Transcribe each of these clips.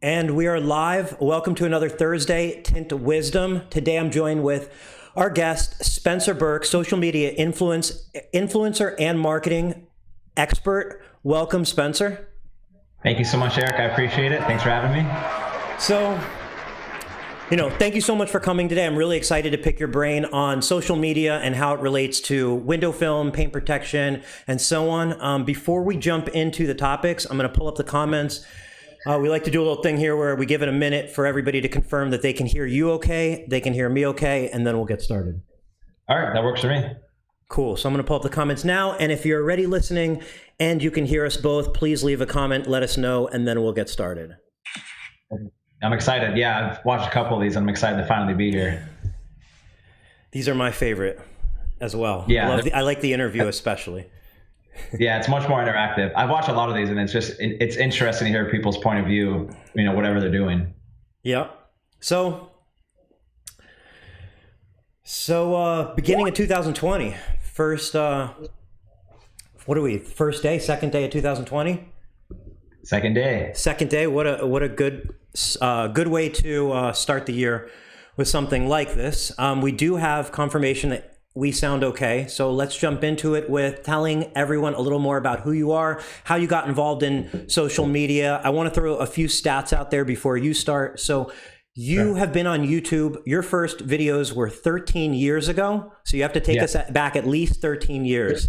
And we are live. Welcome to another Thursday, Tint Wizdom. Today I'm joined with our guest, Spencer Berke, social media influencer and marketing expert. Welcome, Spencer. Thank you so much, Eric. I appreciate it. Thanks for having me. So, thank you so much for coming today. I'm really excited to pick your brain on social media and how it relates to window film, paint protection, and so on. Before we jump into the topics, I'm going to pull up the comments. We like to do a little thing here where we give it a minute for everybody to confirm that they can hear you okay, they can hear me okay, and then we'll get started. All right, that works for me. Cool. So I'm going to pull up the comments now, and if you're already listening and you can hear us both, please leave a comment, let us know, and then we'll get started. I'm excited. Yeah, I've watched a couple of these. I'm excited to finally be here. These are my favorite as well. Yeah, I like the interview especially. Yeah, it's much more interactive. I've watched a lot of these, and it's interesting to hear people's point of view, whatever they're doing. Yeah. So beginning of 2020, first day, second day of 2020? Second day. Second day. What a good way to start the year with something like this. We do have confirmation that we sound okay. So let's jump into it with telling everyone a little more about who you are, how you got involved in social media. I want to throw a few stats out there before you start. So you have been on YouTube. Your first videos were 13 years ago. So you have to take us back at least 13 years.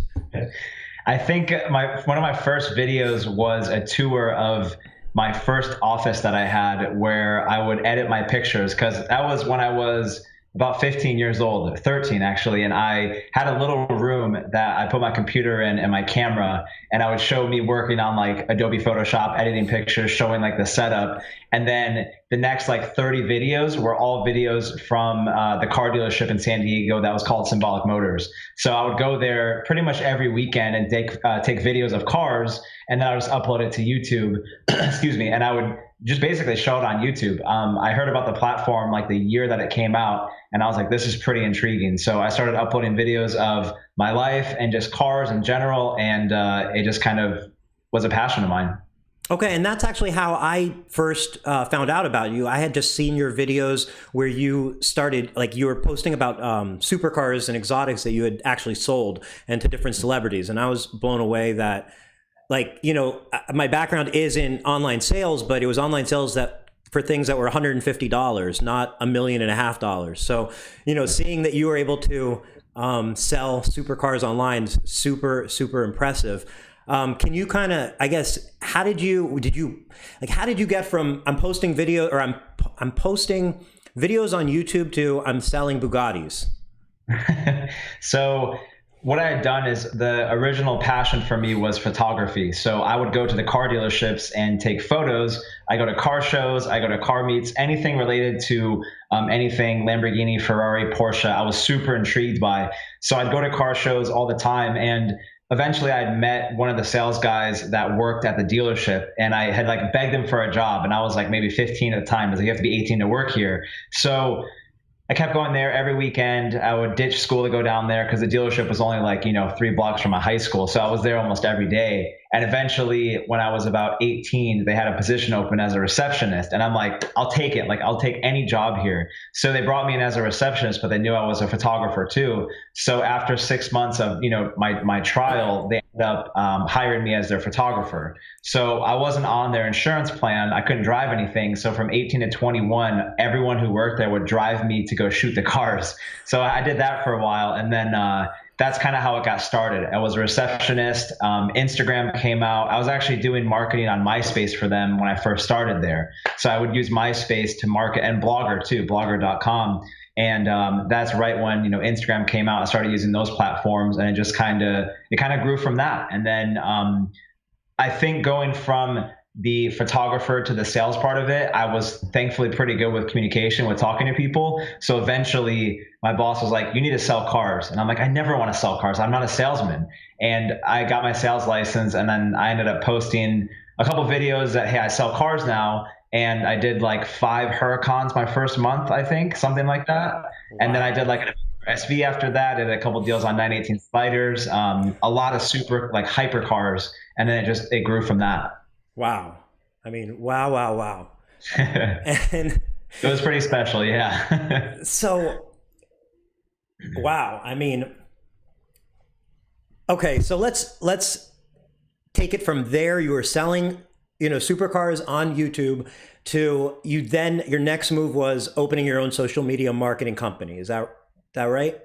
I think one of my first videos was a tour of my first office that I had where I would edit my pictures, because that was when I was about 15 years old, 13 actually, and I had a little room that I put my computer in and my camera, and I would show me working on like Adobe Photoshop, editing pictures, showing like the setup, and then the next like 30 videos were all videos from the car dealership in San Diego that was called Symbolic Motors. So I would go there pretty much every weekend and take videos of cars, and then I would just upload it to YouTube, excuse me, and I would just basically show it on YouTube. I heard about the platform like the year that it came out, and I was like, this is pretty intriguing. So I started uploading videos of my life and just cars in general, and it just kind of was a passion of mine. Okay, and that's actually how I first found out about you. I had just seen your videos where you started, like you were posting about supercars and exotics that you had actually sold and to different celebrities. And I was blown away that, my background is in online sales, but it was online sales that for things that were $150, not $1.5 million. So, seeing that you were able to sell supercars online, super, super impressive. Can you kind of, I guess, how did you get from I'm posting posting videos on YouTube to I'm selling Bugattis? So what I had done is the original passion for me was photography. So I would go to the car dealerships and take photos. I go to car shows, I go to car meets, anything related to anything Lamborghini, Ferrari, Porsche, I was super intrigued by. So I'd go to car shows all the time, and eventually I'd met one of the sales guys that worked at the dealership, and I had like begged him for a job, and I was like maybe 15 at the time. I was like, you have to be 18 to work here. So I kept going there every weekend. I would ditch school to go down there because the dealership was only like, 3 blocks from my high school. So I was there almost every day. And eventually when I was about 18, they had a position open as a receptionist. And I'm like, I'll take it. Like, I'll take any job here. So they brought me in as a receptionist, but they knew I was a photographer too. So after 6 months of, my trial, they ended up hiring me as their photographer. So I wasn't on their insurance plan. I couldn't drive anything. So from 18 to 21, everyone who worked there would drive me to go shoot the cars. So I did that for a while. And then that's kind of how it got started. I was a receptionist. Instagram came out. I was actually doing marketing on MySpace for them when I first started there. So I would use MySpace to market, and Blogger too, blogger.com. And that's right when Instagram came out. I started using those platforms, and it kind of grew from that. And then I think going from the photographer to the sales part of it, I was thankfully pretty good with communication, with talking to people. So eventually my boss was like, you need to sell cars. And I'm like, I never want to sell cars. I'm not a salesman. And I got my sales license, and then I ended up posting a couple videos that, hey, I sell cars now. And I did like 5 Huracans my first month, I think, something like that. Wow. And then I did like an SV after that. I did a couple deals on 918 Spiders, a lot of super like hyper cars. And then it grew from that. Wow. I mean, wow. And It was pretty special, yeah. so, wow. I mean, okay, so let's take it from there. You were selling, supercars on YouTube to you. Then your next move was opening your own social media marketing company. Is that right?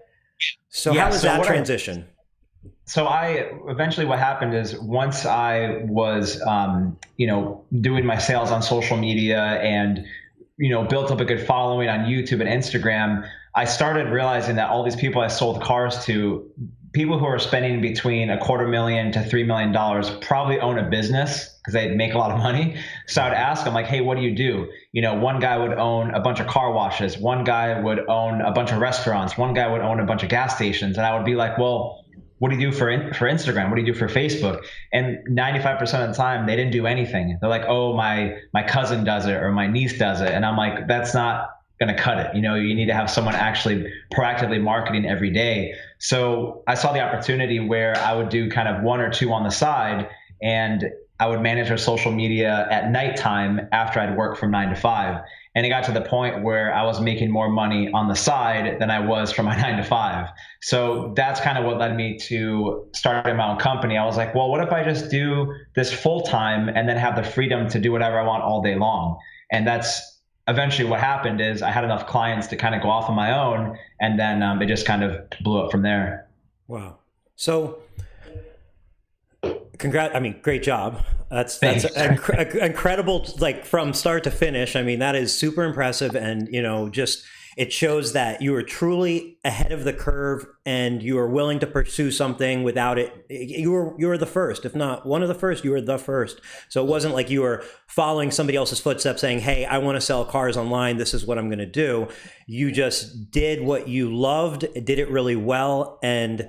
So Yeah, how was so that what transition? so I eventually what happened is once I was doing my sales on social media and built up a good following on YouTube and Instagram, I started realizing that all these people I sold cars to, people who are spending between $250,000 to $3 million, probably own a business because they make a lot of money. So I would ask them like, hey, what do you do? One guy would own a bunch of car washes, one guy would own a bunch of restaurants, one guy would own a bunch of gas stations, and I would be like, well, what do you do for Instagram? What do you do for Facebook? And 95% of the time, they didn't do anything. They're like, oh, my cousin does it or my niece does it. And I'm like, that's not going to cut it. You need to have someone actually proactively marketing every day. So I saw the opportunity where I would do kind of one or two on the side, and I would manage our social media at nighttime after I'd work from 9 to 5. And it got to the point where I was making more money on the side than I was from my 9 to 5. So that's kind of what led me to starting my own company. I was like, well, what if I just do this full time and then have the freedom to do whatever I want all day long? And that's eventually what happened is I had enough clients to kind of go off on my own, and then it just kind of blew up from there. Wow. So I mean, great job. That's Thanks. incredible, like from start to finish. I mean, that is super impressive, and just it shows that you are truly ahead of the curve, and you are willing to pursue something without it. You were the first, if not one of the first. You were the first. So it wasn't like you were following somebody else's footsteps, saying, "Hey, I want to sell cars online. This is what I'm going to do." You just did what you loved, did it really well, and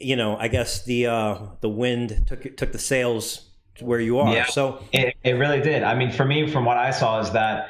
I guess the wind took the sails to where you are. Yeah, So it really did. I mean, for me, from what I saw is that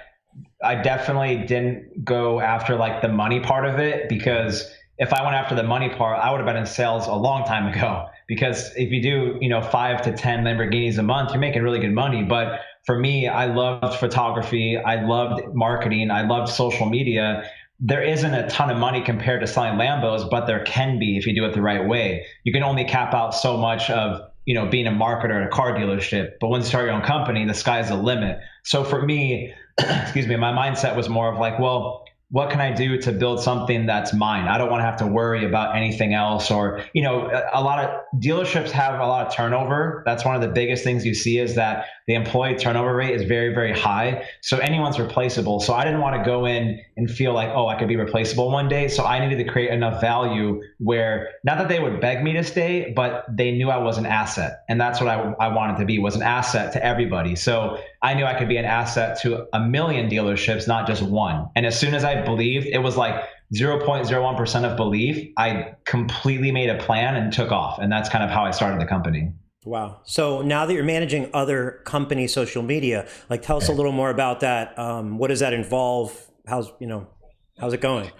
I definitely didn't go after like the money part of it, because if I went after the money part, I would have been in sales a long time ago. Because if you do, 5 to 10 Lamborghinis a month, you're making really good money. But for me, I loved photography. I loved marketing. I loved social media. There isn't a ton of money compared to selling Lambos, but there can be if you do it the right way. You can only cap out so much of being a marketer at a car dealership, but once you start your own company, the sky's the limit. So for me, excuse me, my mindset was more of like, well, what can I do to build something that's mine? I don't want to have to worry about anything else. Or, a lot of dealerships have a lot of turnover. That's one of the biggest things you see, is that the employee turnover rate is very, very high. So anyone's replaceable. So I didn't want to go in and feel like, oh, I could be replaceable one day. So I needed to create enough value where, not that they would beg me to stay, but they knew I was an asset. And that's what I wanted to be, was an asset to everybody. So I knew I could be an asset to a million dealerships, not just one. And as soon as I believed, it was like 0.01% of belief, I completely made a plan and took off. And that's kind of how I started the company. wow. So now that you're managing other company social media, like tell us a little more about that. What does that involve? How's it going?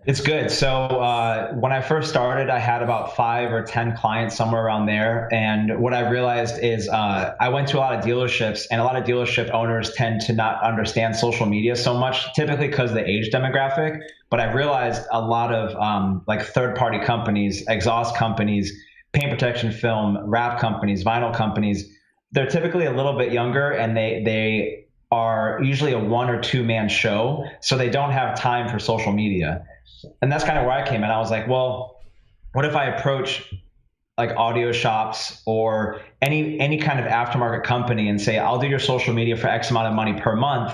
It's good. So when I first started, I had about 5 or 10 clients, somewhere around there. And what I realized is I went to a lot of dealerships, and a lot of dealership owners tend to not understand social media so much, typically because of the age demographic. But I realized a lot of like third-party companies, exhaust companies, paint protection film, wrap companies, vinyl companies, they're typically a little bit younger, and they are usually a 1 or 2 man show. So they don't have time for social media. And that's kind of where I came in. I was like, well, what if I approach like audio shops or any kind of aftermarket company and say, I'll do your social media for X amount of money per month,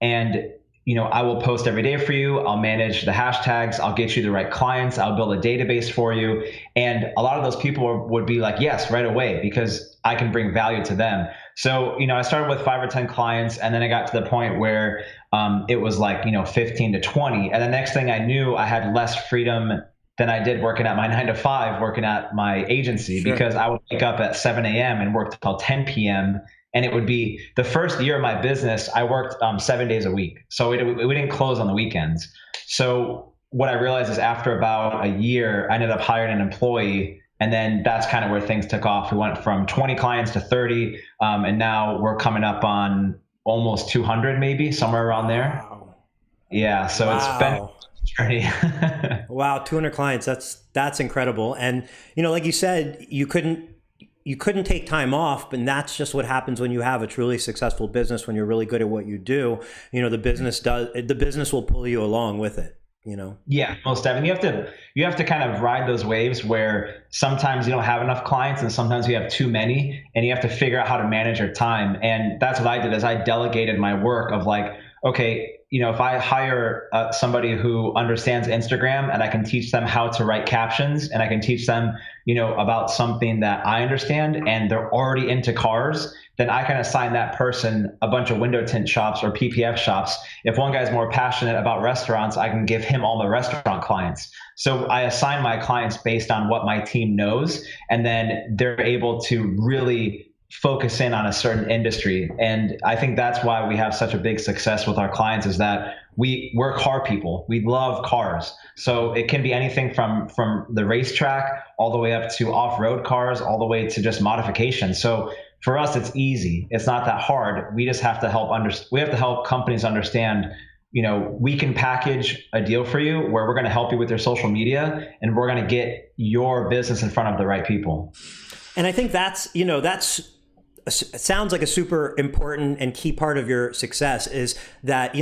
and I will post every day for you. I'll manage the hashtags. I'll get you the right clients. I'll build a database for you. And a lot of those people would be like, yes, right away, because I can bring value to them. So, I started with 5 or 10 clients, and then I got to the point where it was like, 15 to 20. And the next thing I knew, I had less freedom than I did working at my 9 to 5, working at my agency. Sure. Because I would wake up at 7 a.m. and work till 10 p.m. And it would be the first year of my business, I worked 7 days a week. So we didn't close on the weekends. So what I realized is after about a year, I ended up hiring an employee. And then that's kind of where things took off. We went from 20 clients to 30. And now we're coming up on almost 200, maybe somewhere around there. Wow. Yeah. So it's been Wow. a journey. Wow, 200 clients. That's incredible. And like you said, you couldn't take time off, and that's just what happens when you have a truly successful business. When you're really good at what you do, the business will pull you along with it. Yeah, most definitely. You have to kind of ride those waves where sometimes you don't have enough clients and sometimes you have too many, and you have to figure out how to manage your time. And that's what I did, is I delegated my work of like, okay, if I hire somebody who understands Instagram, and I can teach them how to write captions, and I can teach them, about something that I understand, and they're already into cars, then I can assign that person a bunch of window tint shops or PPF shops. If one guy's more passionate about restaurants, I can give him all the restaurant clients. So I assign my clients based on what my team knows, and then they're able to really focus in on a certain industry. And I think that's why we have such a big success with our clients, is that we're car people. We love cars. So it can be anything from the racetrack all the way up to off-road cars, all the way to just modification. So for us, it's easy. It's not that hard. We just have to help companies understand, we can package a deal for you where we're going to help you with your social media, and we're going to get your business in front of the right people. And I think that's it sounds like a super important and key part of your success, is that,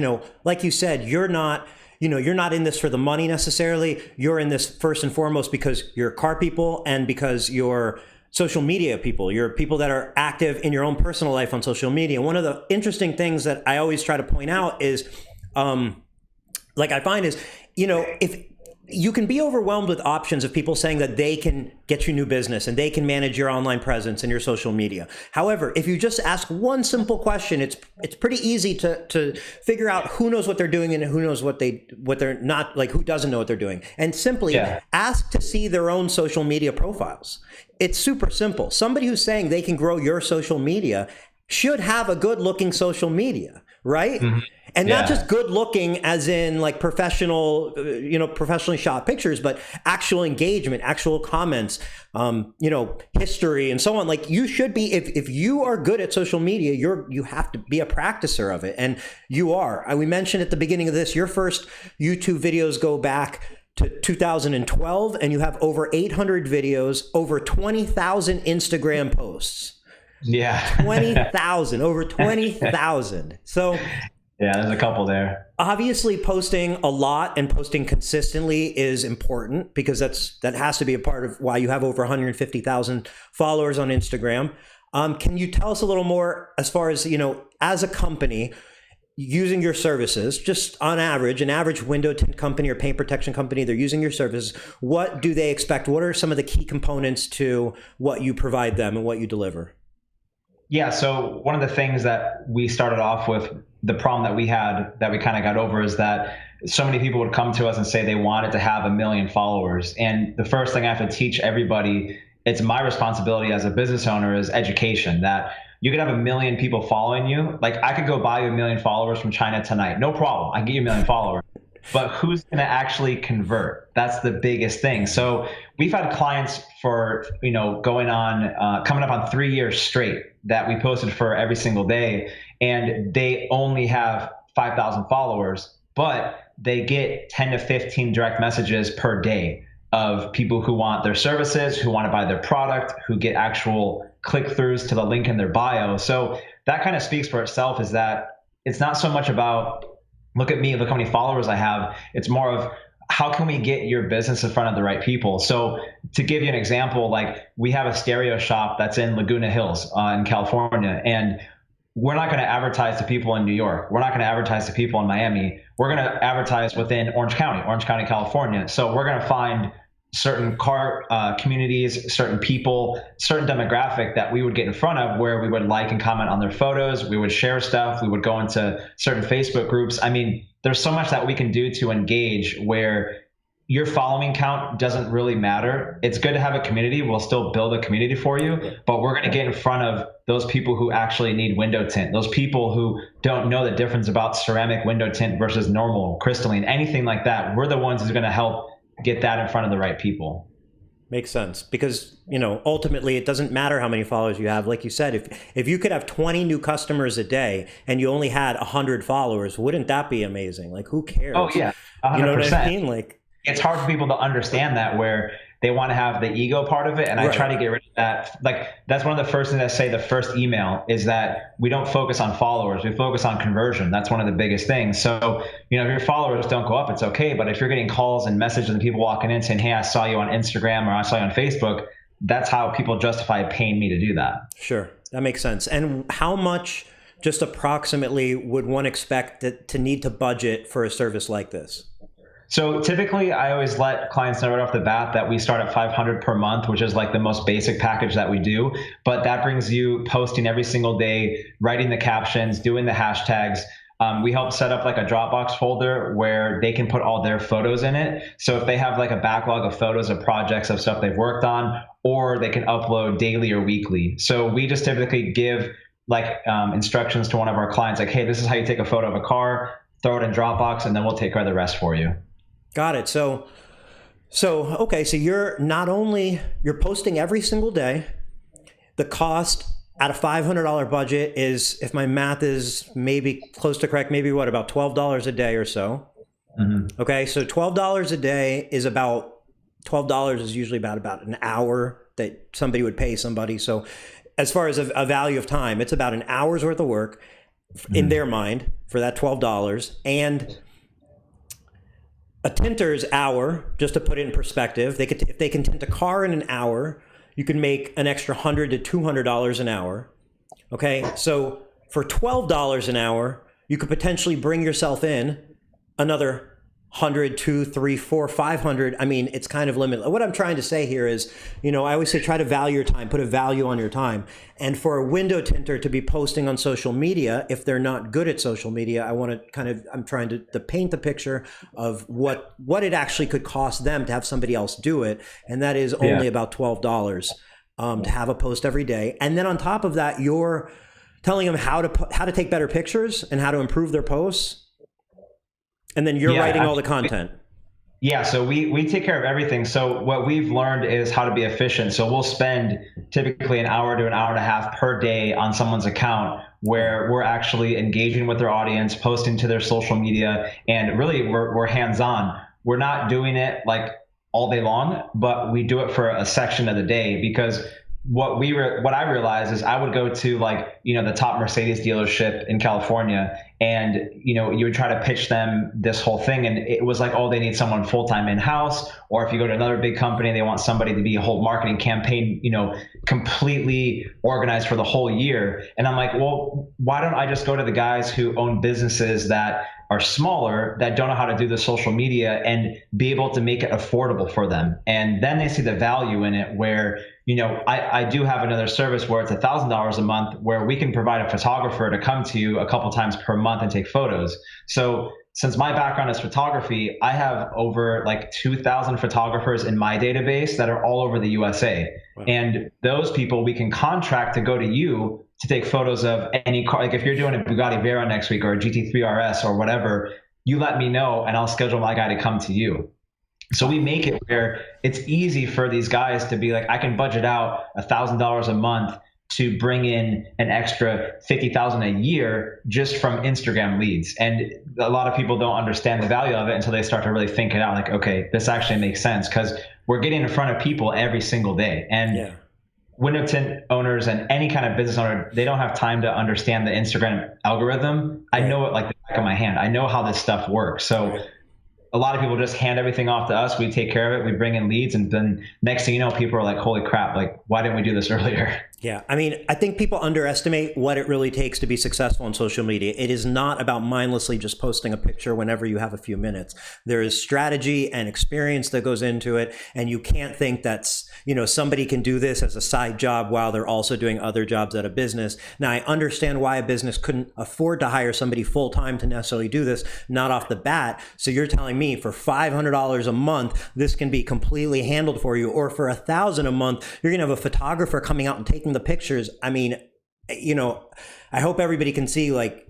like you said, you're not in this for the money necessarily. You're in this first and foremost because you're car people, and because you're social media people. You're people that are active in your own personal life on social media. One of the interesting things that I always try to point out is, I find is, if you can be overwhelmed with options of people saying that they can get you new business and they can manage your online presence and your social media. However, if you just ask one simple question, it's pretty easy to figure out who knows what they're doing and who knows what they're not, like who doesn't know what they're doing. And simply ask to see their own social media profiles. It's super simple. Somebody who's saying they can grow your social media should have a good looking social media, right? Mm-hmm. And not just good looking as in like professional, professionally shot pictures, but actual engagement, actual comments, history and so on. Like you should be, if you are good at social media, you have to be a practicer of it. And you are. We mentioned at the beginning of this, your first YouTube videos go back to 2012, and you have over 800 videos, over 20,000 Instagram posts. Yeah. 20,000, over 20,000. So yeah, there's a couple there. Obviously, posting a lot and posting consistently is important, because that has to be a part of why you have over 150,000 followers on Instagram. Can you tell us a little more as far as, as a company using your services, just on average, an average window tint company or paint protection company, they're using your services. What do they expect? What are some of the key components to what you provide them and what you deliver? Yeah, so one of the things that we started off with, the problem that we had that we kind of got over, is that so many people would come to us and say they wanted to have 1 million followers. And the first thing I have to teach everybody, it's my responsibility as a business owner, is education, that you could have 1 million people following you. Like I could go buy you 1 million followers from China tonight. No problem. I can get you 1 million followers. But who's going to actually convert? That's the biggest thing. So we've had clients for, coming up on 3 years straight that we posted for every single day, and they only have 5,000 followers, but they get 10 to 15 direct messages per day of people who want their services, who want to buy their product, who get actual click-throughs to the link in their bio. So that kind of speaks for itself, is that it's not so much about, look at me, look how many followers I have. It's more of, how can we get your business in front of the right people? So to give you an example, like we have a stereo shop that's in Laguna Hills in California, and we're not going to advertise to people in New York. We're not going to advertise to people in Miami. We're going to advertise within Orange County, California. So we're going to find certain car communities, certain people, certain demographic that we would get in front of, where we would like and comment on their photos. We would share stuff. We would go into certain Facebook groups. I mean, there's so much that we can do to engage, where your following count doesn't really matter. It's good to have a community. We'll still build a community for you, but we're going to get in front of those people who actually need window tint, those people who don't know the difference about ceramic window tint versus normal, crystalline, anything like that. We're the ones who's going to help get that in front of the right people. Makes sense, because ultimately it doesn't matter how many followers you have. Like you said, if you could have 20 new customers a day and you only had 100 followers, wouldn't that be amazing? Like, who cares? Oh yeah, 100%. You know what I mean? Like, it's hard for people to understand that, where they want to have the ego part of it, and I try to get rid of that. Like, that's one of the first things I say the first email is that we don't focus on followers, we focus on conversion. That's one of the biggest things. So, if your followers don't go up, it's okay. But if you're getting calls and messages and people walking in saying, hey, I saw you on Instagram or I saw you on Facebook, that's how people justify paying me to do that. Sure, that makes sense. And how much, just approximately, would one expect to need to budget for a service like this? So typically, I always let clients know right off the bat that we start at $500 per month, which is like the most basic package that we do. But that brings you posting every single day, writing the captions, doing the hashtags. We help set up like a Dropbox folder where they can put all their photos in it. So if they have like a backlog of photos of projects of stuff they've worked on, or they can upload daily or weekly. So we just typically give like instructions to one of our clients, like, hey, this is how you take a photo of a car, throw it in Dropbox, and then we'll take care of the rest for you. Got it. So okay, so you're posting every single day. The cost at a $500 budget is, if my math is maybe close to correct, maybe what, about $12 a day or so. Mm-hmm. Okay, so $12 a day is $12 is usually about an hour that somebody would pay somebody. So as far as a value of time, it's about an hour's worth of work in their mind for that $12. And a tinter's hour, just to put it in perspective, if they can tint a car in an hour, you can make an extra $100 to $200 an hour. Okay, so for $12 an hour, you could potentially bring yourself in another 100, 2, 3, 4, 500. I mean, it's kind of limited. What I'm trying to say here is, I always say try to value your time, put a value on your time. And for a window tinter to be posting on social media, if they're not good at social media, I'm trying to paint the picture of what it actually could cost them to have somebody else do it. And that is only about $12 to have a post every day. And then on top of that, you're telling them how to take better pictures and how to improve their posts. And then you're writing all the content. Yeah, so we take care of everything. So what we've learned is how to be efficient. So we'll spend typically an hour to an hour and a half per day on someone's account where we're actually engaging with their audience, posting to their social media, and really we're hands-on. We're not doing it like all day long, but we do it for a section of the day, because what I realized is I would go to the top Mercedes dealership in California, and you would try to pitch them this whole thing, and it was like, oh, they need someone full-time in-house. Or if you go to another big company, they want somebody to be a whole marketing campaign, completely organized for the whole year. And I'm like, well, why don't I just go to the guys who own businesses that are smaller, that don't know how to do the social media, and be able to make it affordable for them? And then they see the value in it, where I do have another service where it's $1,000 a month, where we can provide a photographer to come to you a couple times per month and take photos. So since my background is photography, I have over 2,000 photographers in my database that are all over the USA. Wow. And those people we can contract to go to you to take photos of any car. Like if you're doing a Bugatti Veyron next week or a GT3 RS or whatever, you let me know and I'll schedule my guy to come to you. So we make it where it's easy for these guys to be like, I can budget out $1,000 a month to bring in an extra $50,000 a year just from Instagram leads. And a lot of people don't understand the value of it until they start to really think it out. Like, okay, this actually makes sense, because we're getting in front of people every single day. And window tint owners and any kind of business owner, they don't have time to understand the Instagram algorithm. I know it like the back of my hand. I know how this stuff works. So a lot of people just hand everything off to us. We take care of it. We bring in leads. And then next thing you know, people are like, holy crap, like, why didn't we do this earlier? Yeah. I mean, I think people underestimate what it really takes to be successful on social media. It is not about mindlessly just posting a picture whenever you have a few minutes. There is strategy and experience that goes into it. And you can't think that's, somebody can do this as a side job while they're also doing other jobs at a business. Now, I understand why a business couldn't afford to hire somebody full-time to necessarily do this, not off the bat. So you're telling me for $500 a month, this can be completely handled for you, or for $1,000 a month, you're going to have a photographer coming out and taking the pictures. I mean, I hope everybody can see, like,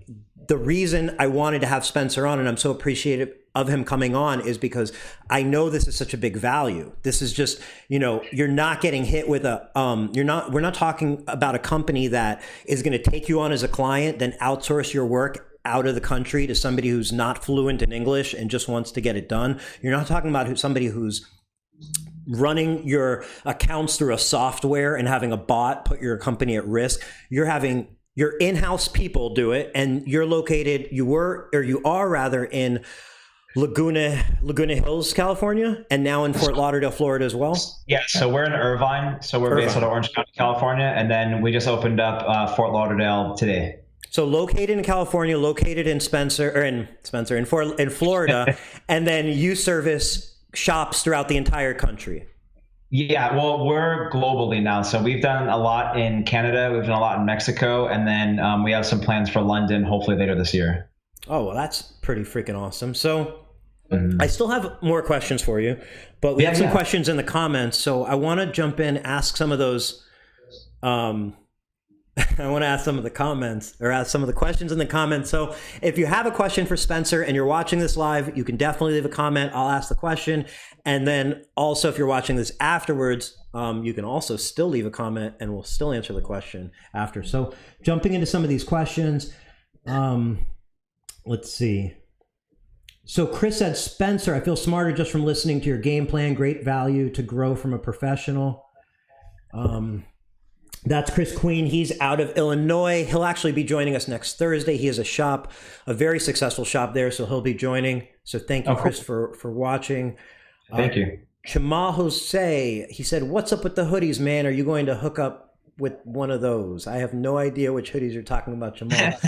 the reason I wanted to have Spencer on, and I'm so appreciative of him coming on is because I know this is such a big value. This is just, you're not getting hit with we're not talking about a company that is going to take you on as a client, then outsource your work out of the country to somebody who's not fluent in English and just wants to get it done. You're not talking about somebody who's running your accounts through a software and having a bot put your company at risk. You're having your in-house people do it, and you are rather in Laguna Hills, California, and now in Fort Lauderdale, Florida as well. Yeah, so we're in Irvine. So we're based out of Orange County, California, and then we just opened up Fort Lauderdale today. So located in California, located in Florida, and then you service shops throughout the entire country. Yeah, well, we're globally now. So we've done a lot in Canada, we've done a lot in Mexico, and then we have some plans for London, hopefully later this year. Oh, well, that's pretty freaking awesome. So I still have more questions for you, but we have some questions in the comments. So I want to jump in, ask some of those. I want to ask some of the comments, or ask some of the questions in the comments. So if you have a question for Spencer and you're watching this live, you can definitely leave a comment. I'll ask the question. And then also, if you're watching this afterwards, you can also still leave a comment and we'll still answer the question after. So jumping into some of these questions, let's see. So Chris said, Spencer, I feel smarter just from listening to your game plan. Great value to grow from a professional. That's Chris Queen. He's out of Illinois. He'll actually be joining us next Thursday. He has a shop, a very successful shop there, so he'll be joining. So thank you, Chris, for watching. Thank you. Chamal Jose, he said, what's up with the hoodies, man? Are you going to hook up with one of those? I have no idea which hoodies you're talking about, Chamal.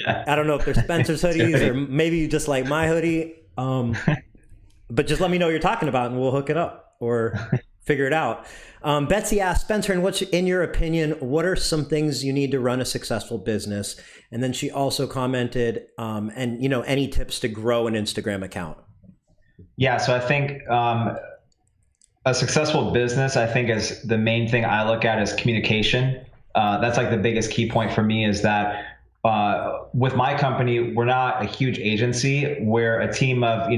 I don't know if they're Spencer's hoodies or maybe you just like my hoodie. But just let me know what you're talking about and we'll hook it up or figure it out. Betsy asked, Spencer, and what's in your opinion, what are some things you need to run a successful business? And then she also commented, any tips to grow an Instagram account? Yeah, so I think a successful business, I think, is the main thing I look at is communication. That's like the biggest key point for me is that with my company, we're not a huge agency. We're a team of,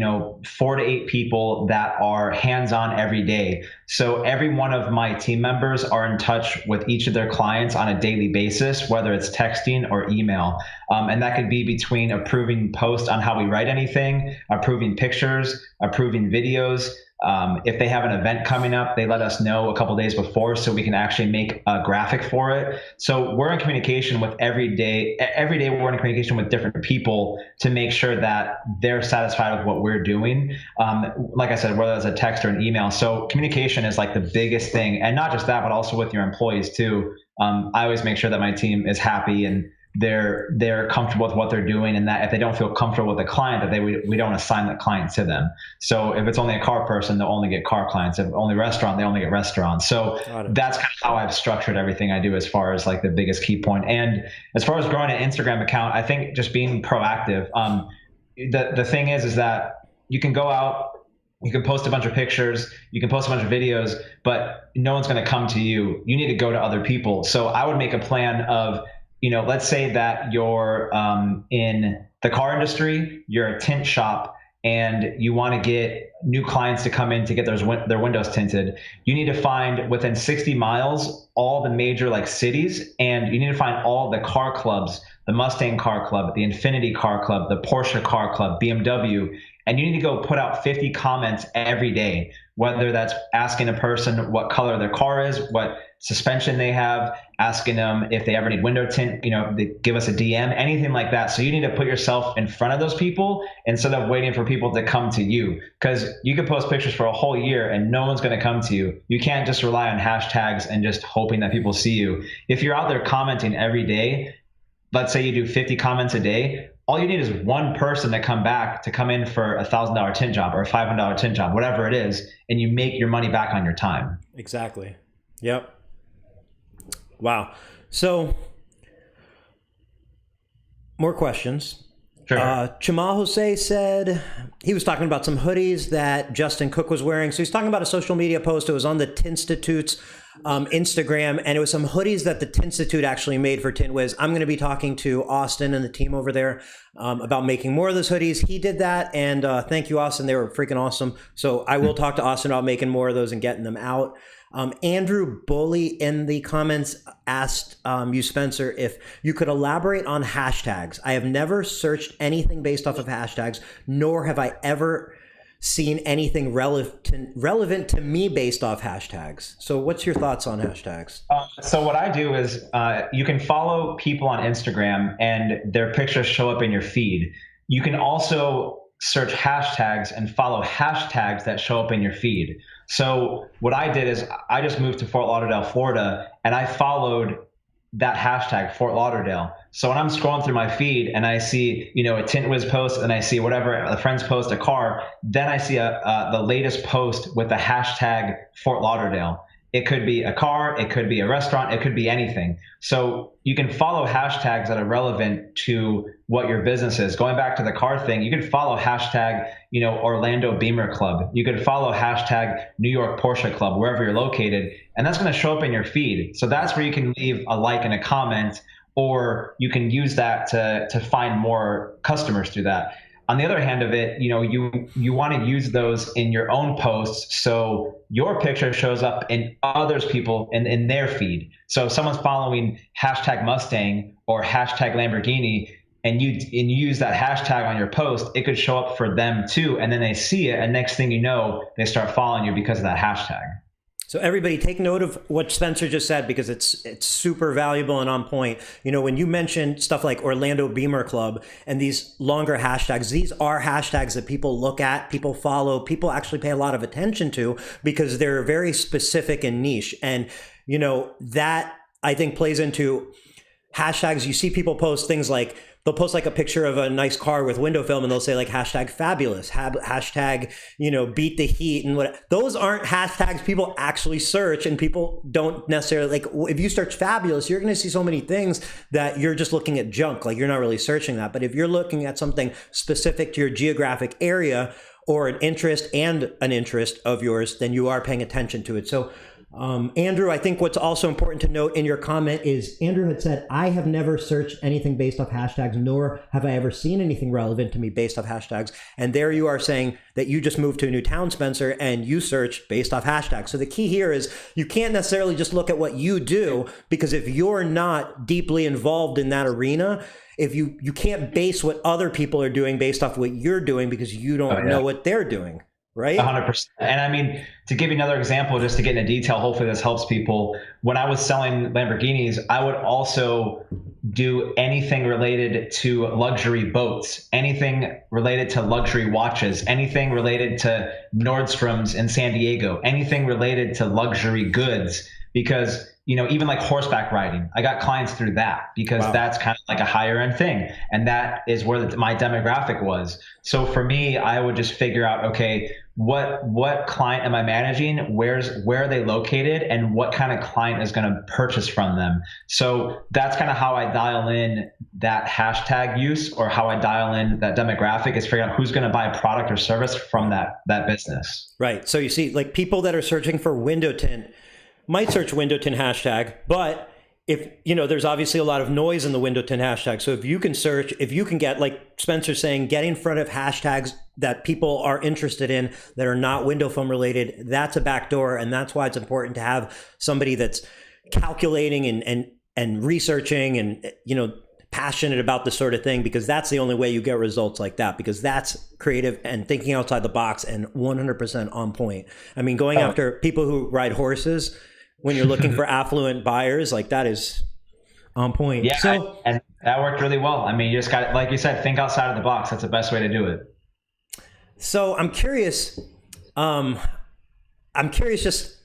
4 to 8 people that are hands-on every day. So every one of my team members are in touch with each of their clients on a daily basis, whether it's texting or email. And that could be between approving posts on how we write anything, approving pictures, approving videos. If they have an event coming up, they let us know a couple days before so we can actually make a graphic for it. So we're in communication with every day we're in communication with different people to make sure that they're satisfied with what we're doing. Like I said, whether it's a text or an email. So communication is like the biggest thing. And not just that, but also with your employees too. I always make sure that my team is happy and they're comfortable with what they're doing, and that if they don't feel comfortable with the client, that we don't assign the client to them. So if it's only a car person, they'll only get car clients. If only restaurant, they only get restaurants. So that's kind of how I've structured everything I do as far as like the biggest key point. And as far as growing an Instagram account, I think just being proactive. The thing is that you can go out, you can post a bunch of pictures, you can post a bunch of videos, but no one's going to come to you. You need to go to other people. So I would make a plan of, let's say that you're in the car industry, you're a tint shop, and you want to get new clients to come in to get their windows tinted. You need to find within 60 miles all the major cities, and you need to find all the car clubs, the Mustang Car Club, the Infiniti Car Club, the Porsche Car Club, BMW, and you need to go put out 50 comments every day, whether that's asking a person what color their car is, what suspension they have, asking them if they ever need window tint, they give us a DM, anything like that. So you need to put yourself in front of those people instead of waiting for people to come to you, because you could post pictures for a whole year and no one's going to come to you. You can't just rely on hashtags and just hoping that people see you. If you're out there commenting every day, let's say you do 50 comments a day, all you need is one person to come back to come in for $1,000 tint job or a $500 tint job, whatever it is, and you make your money back on your time. Exactly. Yep. Wow. So more questions. Sure. Jamal Jose said he was talking about some hoodies that Justin Cook was wearing. So he's talking about a social media post. It was on the Tinstitute's Instagram, and it was some hoodies that the Tinstitute actually made for Tint Wiz. I'm going to be talking to Austin and the team over there about making more of those hoodies. He did that, and thank you, Austin. They were freaking awesome. So I will talk to Austin about making more of those and getting them out. Andrew Bully in the comments asked you, Spencer, if you could elaborate on hashtags. I have never searched anything based off of hashtags, nor have I ever seen anything relevant to me based off hashtags. So what's your thoughts on hashtags? So what I do is you can follow people on Instagram and their pictures show up in your feed. You can also search hashtags and follow hashtags that show up in your feed. So what I did is I just moved to Fort Lauderdale, Florida, and I followed that hashtag, Fort Lauderdale. So when I'm scrolling through my feed and I see, a Tint Wiz post, and I see whatever a friend's post, a car, then I see the latest post with the hashtag Fort Lauderdale. It could be a car, it could be a restaurant, it could be anything. So you can follow hashtags that are relevant to what your business is. Going back to the car thing, you could follow hashtag, Orlando Beamer Club. You could follow hashtag New York Porsche Club, wherever you're located, and that's going to show up in your feed. So that's where you can leave a like and a comment, or you can use that to find more customers through that. On the other hand of it, you want to use those in your own posts so your picture shows up in others people in their feed. So if someone's following hashtag Mustang or hashtag Lamborghini, and you use that hashtag on your post, it could show up for them too. And then they see it, and next thing you know, they start following you because of that hashtag. So everybody take note of what Spencer just said, because it's super valuable and on point. When you mention stuff like Orlando Beamer Club and these longer hashtags, these are hashtags that people look at, people follow, people actually pay a lot of attention to because they're very specific and niche. And, that I think plays into hashtags. You see people post things like, they'll post like a picture of a nice car with window film and they'll say like hashtag fabulous, hashtag, beat the heat and what. Those aren't hashtags people actually search, and people don't necessarily like, if you search fabulous, you're going to see so many things that you're just looking at junk. Like you're not really searching that. But if you're looking at something specific to your geographic area or an interest of yours, then you are paying attention to it. So Andrew, I think what's also important to note in your comment is Andrew had said, I have never searched anything based off hashtags, nor have I ever seen anything relevant to me based off hashtags. And there you are saying that you just moved to a new town, Spencer, and you search based off hashtags. So the key here is you can't necessarily just look at what you do, because if you're not deeply involved in that arena, if you can't base what other people are doing based off what you're doing because you don't know what they're doing. Right? 100%. And I mean, to give you another example, just to get into detail, hopefully this helps people. When I was selling Lamborghinis, I would also do anything related to luxury boats, anything related to luxury watches, anything related to Nordstrom's in San Diego, anything related to luxury goods, because even like horseback riding, I got clients through that because that's kind of like a higher end thing. And that is where my demographic was. So for me, I would just figure out, okay, what client am I managing? Where are they located? And what kind of client is going to purchase from them? So that's kind of how I dial in that hashtag use, or how I dial in that demographic, is figure out who's going to buy a product or service from that business. Right. So you see, like people that are searching for window tint might search window tint hashtag, but if there's obviously a lot of noise in the window tint hashtag. So if you can get, like Spencer saying, get in front of hashtags that people are interested in that are not window film related, that's a backdoor. And that's why it's important to have somebody that's calculating and researching and, passionate about this sort of thing, because that's the only way you get results like that, because that's creative and thinking outside the box and 100% on point. I mean, going after people who ride horses when you're looking for affluent buyers, like that is on point. Yeah, and that worked really well. I mean, you just got, like you said, think outside of the box. That's the best way to do it. So I'm curious just,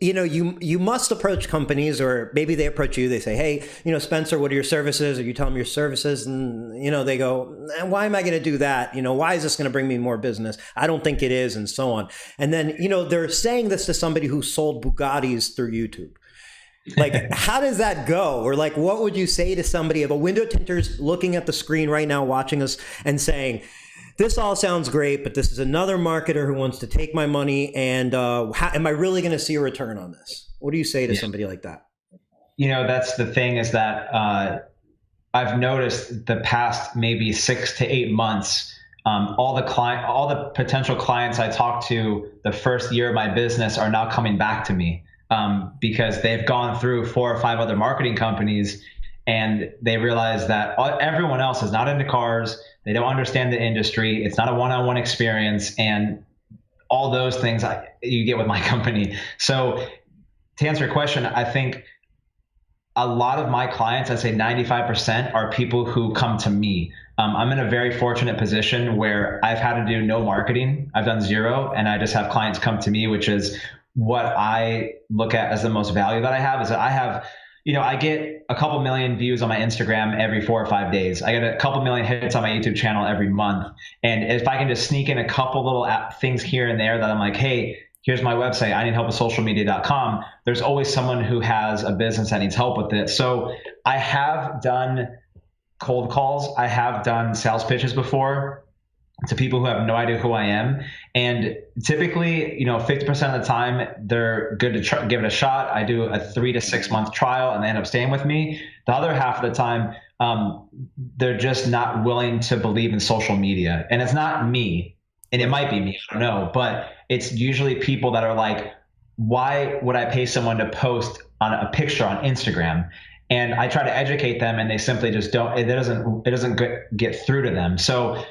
you must approach companies, or maybe they approach you, they say, hey, Spencer, what are your services? Or you tell them your services, and, they go, why am I going to do that? Why is this going to bring me more business? I don't think it is, and so on. And then, they're saying this to somebody who sold Bugattis through YouTube. Like, how does that go? Or like, what would you say to somebody, if a window tinter's looking at the screen right now, watching us and saying, this all sounds great, but this is another marketer who wants to take my money, and how, am I really going to see a return on this? What do you say to somebody like that? That's the thing, is that I've noticed the past maybe 6 to 8 months, all the potential clients I talked to the first year of my business are now coming back to me, because they've gone through 4 or 5 other marketing companies, and they realize that everyone else is not into cars. They don't understand the industry. It's not a one-on-one experience, and all those things you get with my company. So to answer your question, I think a lot of my clients, I'd say 95%, are people who come to me. I'm in a very fortunate position where I've had to do no marketing. I've done 0, and I just have clients come to me, which is what I look at as the most value that I have. Is that I have, I get a couple million views on my Instagram every 4 or 5 days. I get a couple million hits on my YouTube channel every month. And if I can just sneak in a couple little things here and there that I'm like, hey, here's my website, I need help with socialmedia.com. There's always someone who has a business that needs help with it. So I have done cold calls. I have done sales pitches before to people who have no idea who I am. And typically, 50% of the time, they're good to give it a shot. I do a 3 to 6 month trial and they end up staying with me. The other half of the time, they're just not willing to believe in social media. And it's not me, and it might be me, I don't know, but it's usually people that are like, why would I pay someone to post on a picture on Instagram? And I try to educate them, and they simply just don't, it doesn't get through to them. So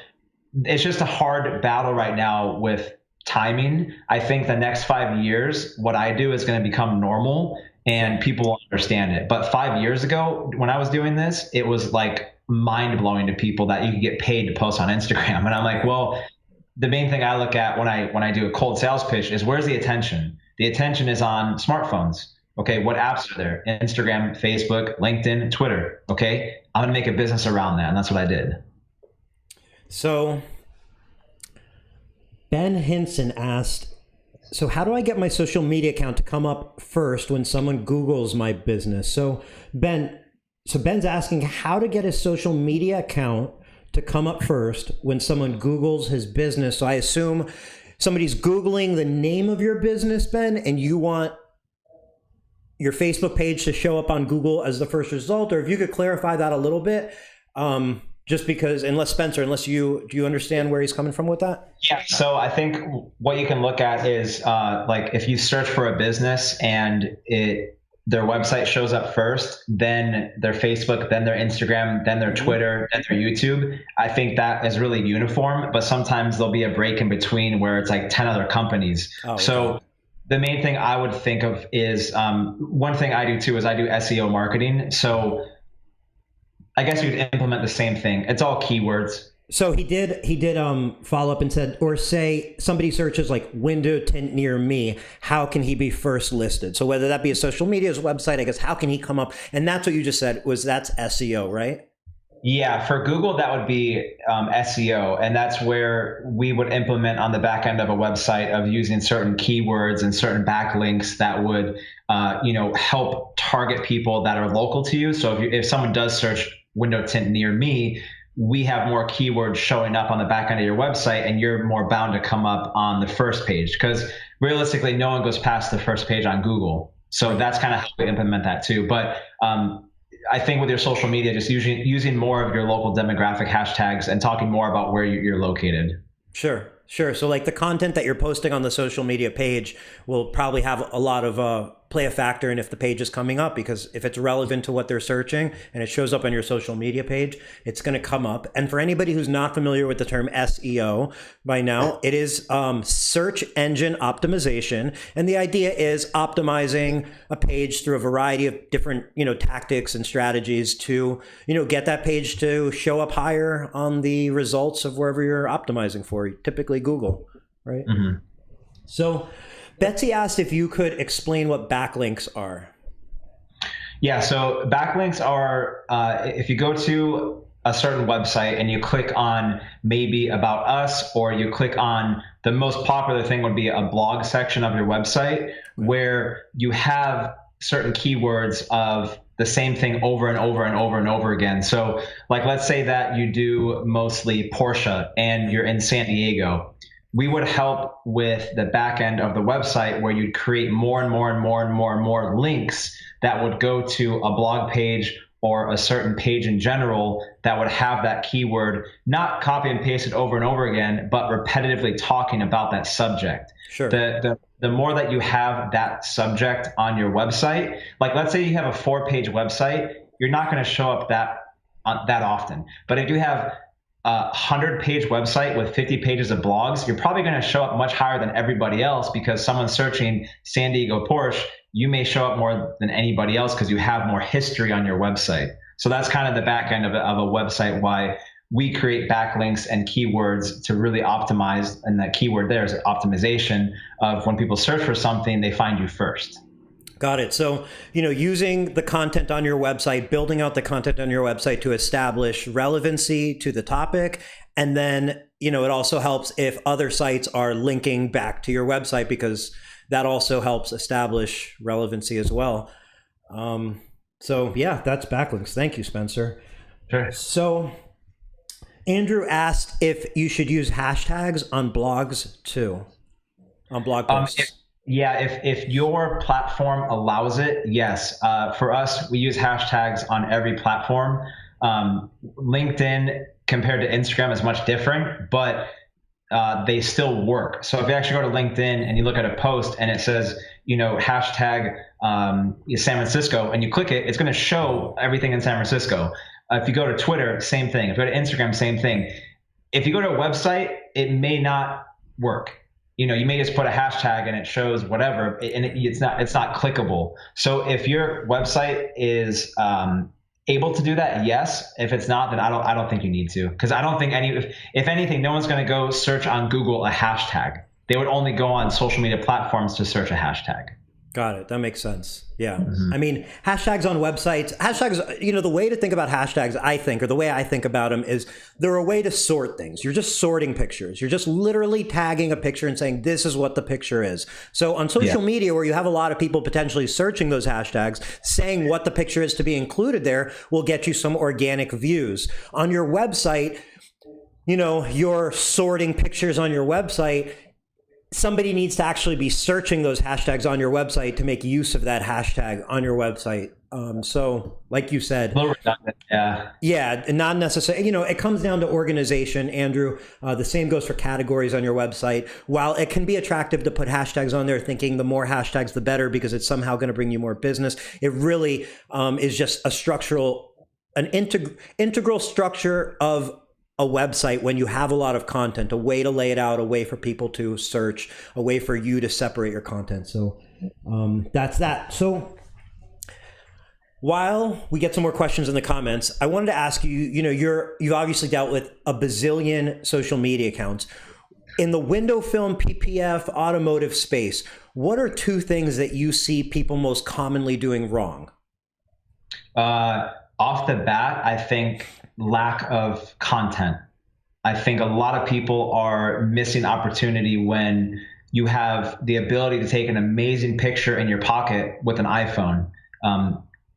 it's just a hard battle right now with timing. I think the next 5 years, what I do is going to become normal and people will understand it. But 5 years ago, when I was doing this, it was like mind blowing to people that you could get paid to post on Instagram. And I'm like, well, the main thing I look at when I do a cold sales pitch is, where's the attention? The attention is on smartphones. Okay, what apps are there? Instagram, Facebook, LinkedIn, Twitter. Okay, I'm going to make a business around that. And that's what I did. So Ben Hinson asked, so how do I get my social media account to come up first when someone Googles my business? So Ben's asking how to get his social media account to come up first when someone Googles his business. So I assume somebody's Googling the name of your business, Ben, and you want your Facebook page to show up on Google as the first result, or if you could clarify that a little bit, just because, unless you understand where he's coming from with that? Yeah. So I think what you can look at is like if you search for a business and their website shows up first, then their Facebook, then their Instagram, then their Twitter, then their YouTube. I think that is really uniform, but sometimes there'll be a break in between where it's like 10 other companies. Oh, okay. So the main thing I would think of is one thing I do too is I do SEO marketing. So I guess you'd implement the same thing. It's all keywords. So he did follow up and said, or say somebody searches like window tint near me, how can he be first listed? So whether that be a social media, his website, I guess, how can he come up? And that's what you just said that's SEO, right? Yeah, for Google, that would be SEO. And that's where we would implement on the back end of a website of using certain keywords and certain backlinks that would, help target people that are local to you. So if someone does search window tint near me, we have more keywords showing up on the back end of your website, and you're more bound to come up on the first page, because realistically, no one goes past the first page on Google. So that's kind of how we implement that too. But I think with your social media, just using more of your local demographic hashtags and talking more about where you're located. Sure. So like the content that you're posting on the social media page will probably have a lot of play a factor in if the page is coming up, because if it's relevant to what they're searching and it shows up on your social media page, it's going to come up. And for anybody who's not familiar with the term SEO by now, it is search engine optimization. And the idea is optimizing a page through a variety of different, tactics and strategies to, get that page to show up higher on the results of wherever you're optimizing for, typically Google, right? Mm-hmm. So Betsy asked if you could explain what backlinks are. Yeah, so backlinks are, if you go to a certain website and you click on maybe about us, or you click on the most popular thing would be a blog section of your website, where you have certain keywords of the same thing over and over and over and over again. So like, let's say that you do mostly Porsche and you're in San Diego. We would help with the back end of the website where you'd create more and more and more and more and more links that would go to a blog page or a certain page in general that would have that keyword, not copy and paste it over and over again, but repetitively talking about that subject. Sure. The more that you have that subject on your website, like let's say you have a 4-page website, you're not going to show up that often. But if you have a 100-page website with 50 pages of blogs, you're probably going to show up much higher than everybody else, because someone's searching San Diego Porsche, you may show up more than anybody else because you have more history on your website. So that's kind of the back end of a website, why we create backlinks and keywords to really optimize. And that keyword there is optimization of when people search for something, they find you first. Got it. So, using the content on your website, building out the content on your website to establish relevancy to the topic. And then, it also helps if other sites are linking back to your website, because that also helps establish relevancy as well. So yeah, that's backlinks. Thank you, Spencer. Sure. So Andrew asked if you should use hashtags on blogs too, on blog posts. If your platform allows it, yes. For us, we use hashtags on every platform. LinkedIn compared to Instagram is much different, but they still work. So if you actually go to LinkedIn and you look at a post and it says, hashtag San Francisco, and you click it, it's going to show everything in San Francisco. If you go to Twitter, same thing. If you go to Instagram, same thing. If you go to a website, it may not work. You may just put a hashtag and it shows whatever, and it's not clickable. So if your website is able to do that, yes. If it's not, then I don't think you need to, because I don't think if anything, no one's going to go search on Google a hashtag. They would only go on social media platforms to search a hashtag. Got it. That makes sense. Yeah. Mm-hmm. I mean, hashtags on websites, the way to think about hashtags, I think, or the way I think about them is they're a way to sort things. You're just sorting pictures. You're just literally tagging a picture and saying, this is what the picture is. So on social media, where you have a lot of people potentially searching those hashtags, saying what the picture is to be included there will get you some organic views. On your website, you're sorting pictures on your website. Somebody needs to actually be searching those hashtags on your website to make use of that hashtag on your website. So like you said, a little redundant, yeah, not necessarily, it comes down to organization, Andrew. The same goes for categories on your website. While it can be attractive to put hashtags on there, thinking the more hashtags, the better, because it's somehow going to bring you more business, it really is just an integral structure of a website when you have a lot of content, a way to lay it out, a way for people to search, a way for you to separate your content. So that's that. So while we get some more questions in the comments, I wanted to ask you, you've obviously dealt with a bazillion social media accounts. In the window film, PPF, automotive space, what are 2 things that you see people most commonly doing wrong? Off the bat, I think lack of content. I think a lot of people are missing opportunity when you have the ability to take an amazing picture in your pocket with an iPhone.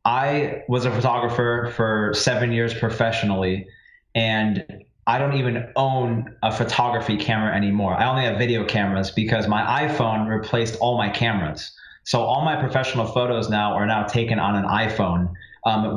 I was a photographer for 7 years professionally, and I don't even own a photography camera anymore. I only have video cameras because my iPhone replaced all my cameras. So all my professional photos now are taken on an iPhone.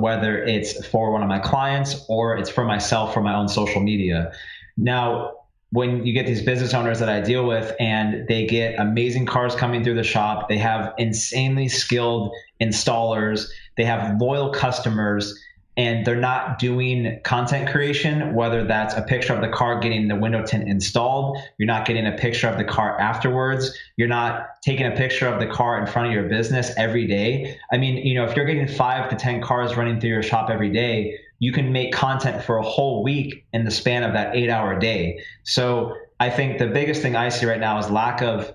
Whether it's for one of my clients or it's for myself for my own social media. Now, when you get these business owners that I deal with and they get amazing cars coming through the shop, they have insanely skilled installers, they have loyal customers, and they're not doing content creation, whether that's a picture of the car getting the window tint installed, you're not getting a picture of the car afterwards, you're not taking a picture of the car in front of your business every day. I mean, if you're getting 5 to 10 cars running through your shop every day, you can make content for a whole week in the span of that 8-hour day. So I think the biggest thing I see right now is lack of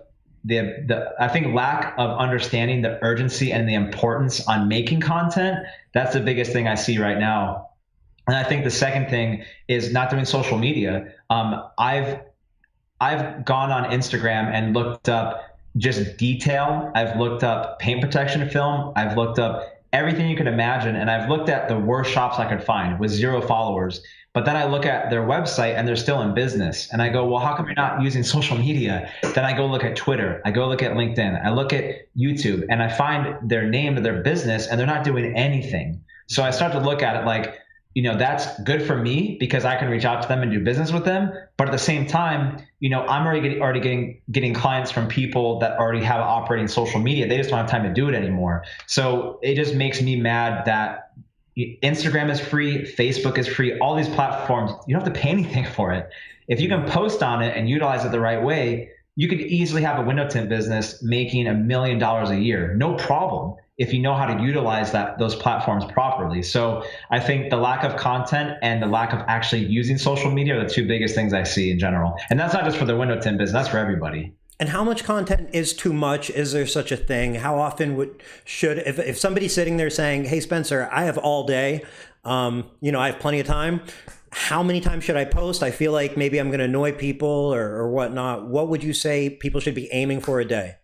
understanding the urgency and the importance on making content. That's the biggest thing I see right now. And I think the second thing is not doing social media. I've gone on Instagram and looked up just detail. I've looked up paint protection film. I've looked up everything you can imagine. And I've looked at the worst shops I could find with 0 followers. But then I look at their website and they're still in business. And I go, well, how come you're not using social media? Then I go look at Twitter. I go look at LinkedIn. I look at YouTube, and I find their name to their business and they're not doing anything. So I start to look at it like, that's good for me because I can reach out to them and do business with them. But at the same time, I'm already getting clients from people that already have operating social media. They just don't have time to do it anymore. So it just makes me mad that Instagram is free, Facebook is free, all these platforms, you don't have to pay anything for it. If you can post on it and utilize it the right way, you could easily have a window tint business making $1 million a year, no problem, if you know how to utilize those platforms properly. So I think the lack of content and the lack of actually using social media are the 2 biggest things I see in general. And that's not just for the window tint business, that's for everybody. And how much content is too much? Is there such a thing? How often if somebody's sitting there saying, hey, Spencer, I have all day, I have plenty of time. How many times should I post? I feel like maybe I'm going to annoy people or whatnot. What would you say people should be aiming for a day?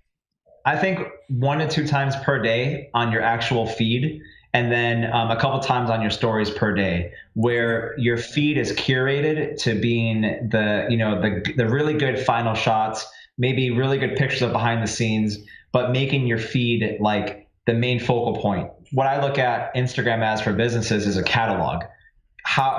I think 1 to 2 times per day on your actual feed, and then a couple times on your stories per day, where your feed is curated to being the really good final shots, maybe really good pictures of behind the scenes, but making your feed like the main focal point. What I look at Instagram as for businesses is a catalog.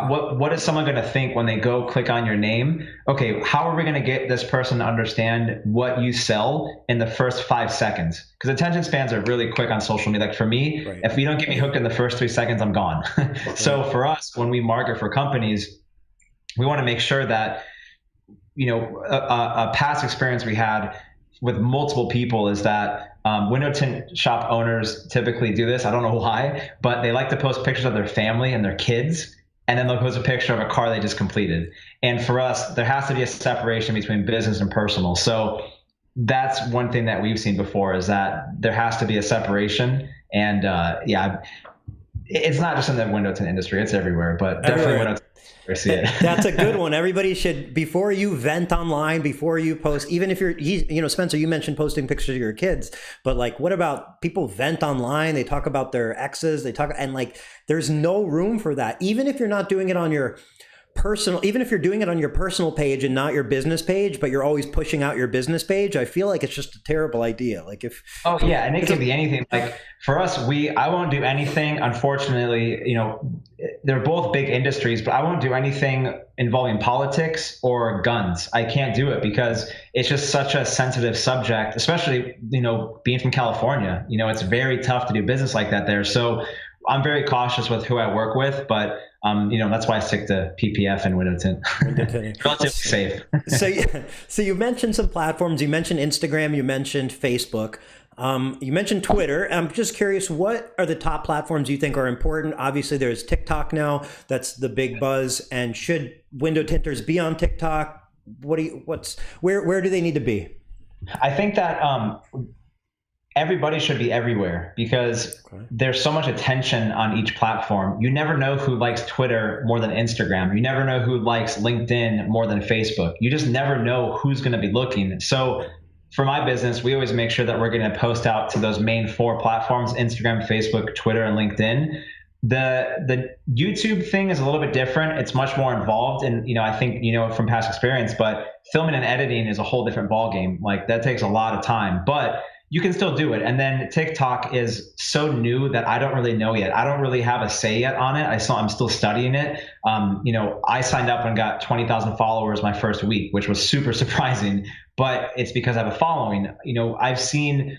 What is someone going to think when they go click on your name? Okay, how are we going to get this person to understand what you sell in the first 5 seconds? Because attention spans are really quick on social media. Like for me, right, if you don't get me hooked in the first 3 seconds, I'm gone. So for us, when we market for companies, we want to make sure that, a past experience we had with multiple people is that window tint shop owners typically do this. I don't know why, but they like to post pictures of their family and their kids, and then they'll post a picture of a car they just completed. And for us, there has to be a separation between business and personal. So that's one thing that we've seen before, is that there has to be a separation. And it's not just in the window tint industry, it's everywhere, but definitely window tint. See it. That's a good one. Everybody should, before you vent online, before you post, even if Spencer, you mentioned posting pictures of your kids, but like, what about people vent online? They talk about their exes, and like, there's no room for that. Even if you're not doing it on your even if you're doing it on your personal page and not your business page, but you're always pushing out your business page, I feel like it's just a terrible idea. Like and it can be anything. Like for us, I won't do anything. Unfortunately, they're both big industries, but I won't do anything involving politics or guns. I can't do it because it's just such a sensitive subject, especially, being from California, it's very tough to do business like that there. So I'm very cautious with who I work with, but that's why I stick to PPF and window tint. Relatively safe. So you mentioned some platforms. You mentioned Instagram. You mentioned Facebook. You mentioned Twitter. I'm just curious, what are the top platforms you think are important? Obviously, there's TikTok now. That's the big buzz. And should window tinters be on TikTok? Where do they need to be? I think that everybody should be everywhere, because there's so much attention on each platform. You never know who likes Twitter more than Instagram. You never know who likes LinkedIn more than Facebook. You just never know who's going to be looking. So for my business, we always make sure that we're going to post out to those main 4 platforms: Instagram, Facebook, Twitter, and LinkedIn. The YouTube thing is a little bit different. It's much more involved, and I think from past experience, but filming and editing is a whole different ballgame. Like that takes a lot of time, but you can still do it. And then TikTok is so new that I don't really know yet. I don't really have a say yet on it. I'm still studying it. I signed up and got 20,000 followers my first week, which was super surprising, but it's because I have a following. I've seen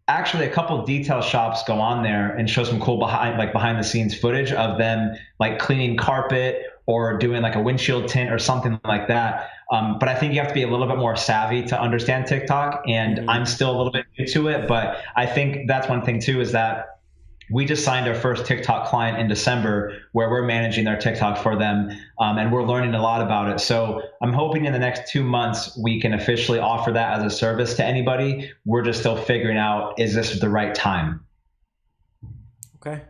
actually a couple of detail shops go on there and show some cool behind the scenes footage of them like cleaning carpet or doing like a windshield tint or something like that. But I think you have to be a little bit more savvy to understand TikTok, and I'm still a little bit new to it. But I think that's one thing too, is that we just signed our first TikTok client in December, where we're managing their TikTok for them, and we're learning a lot about it. So I'm hoping in the next 2 months we can officially offer that as a service to anybody. We're just still figuring out, is this the right time? Okay,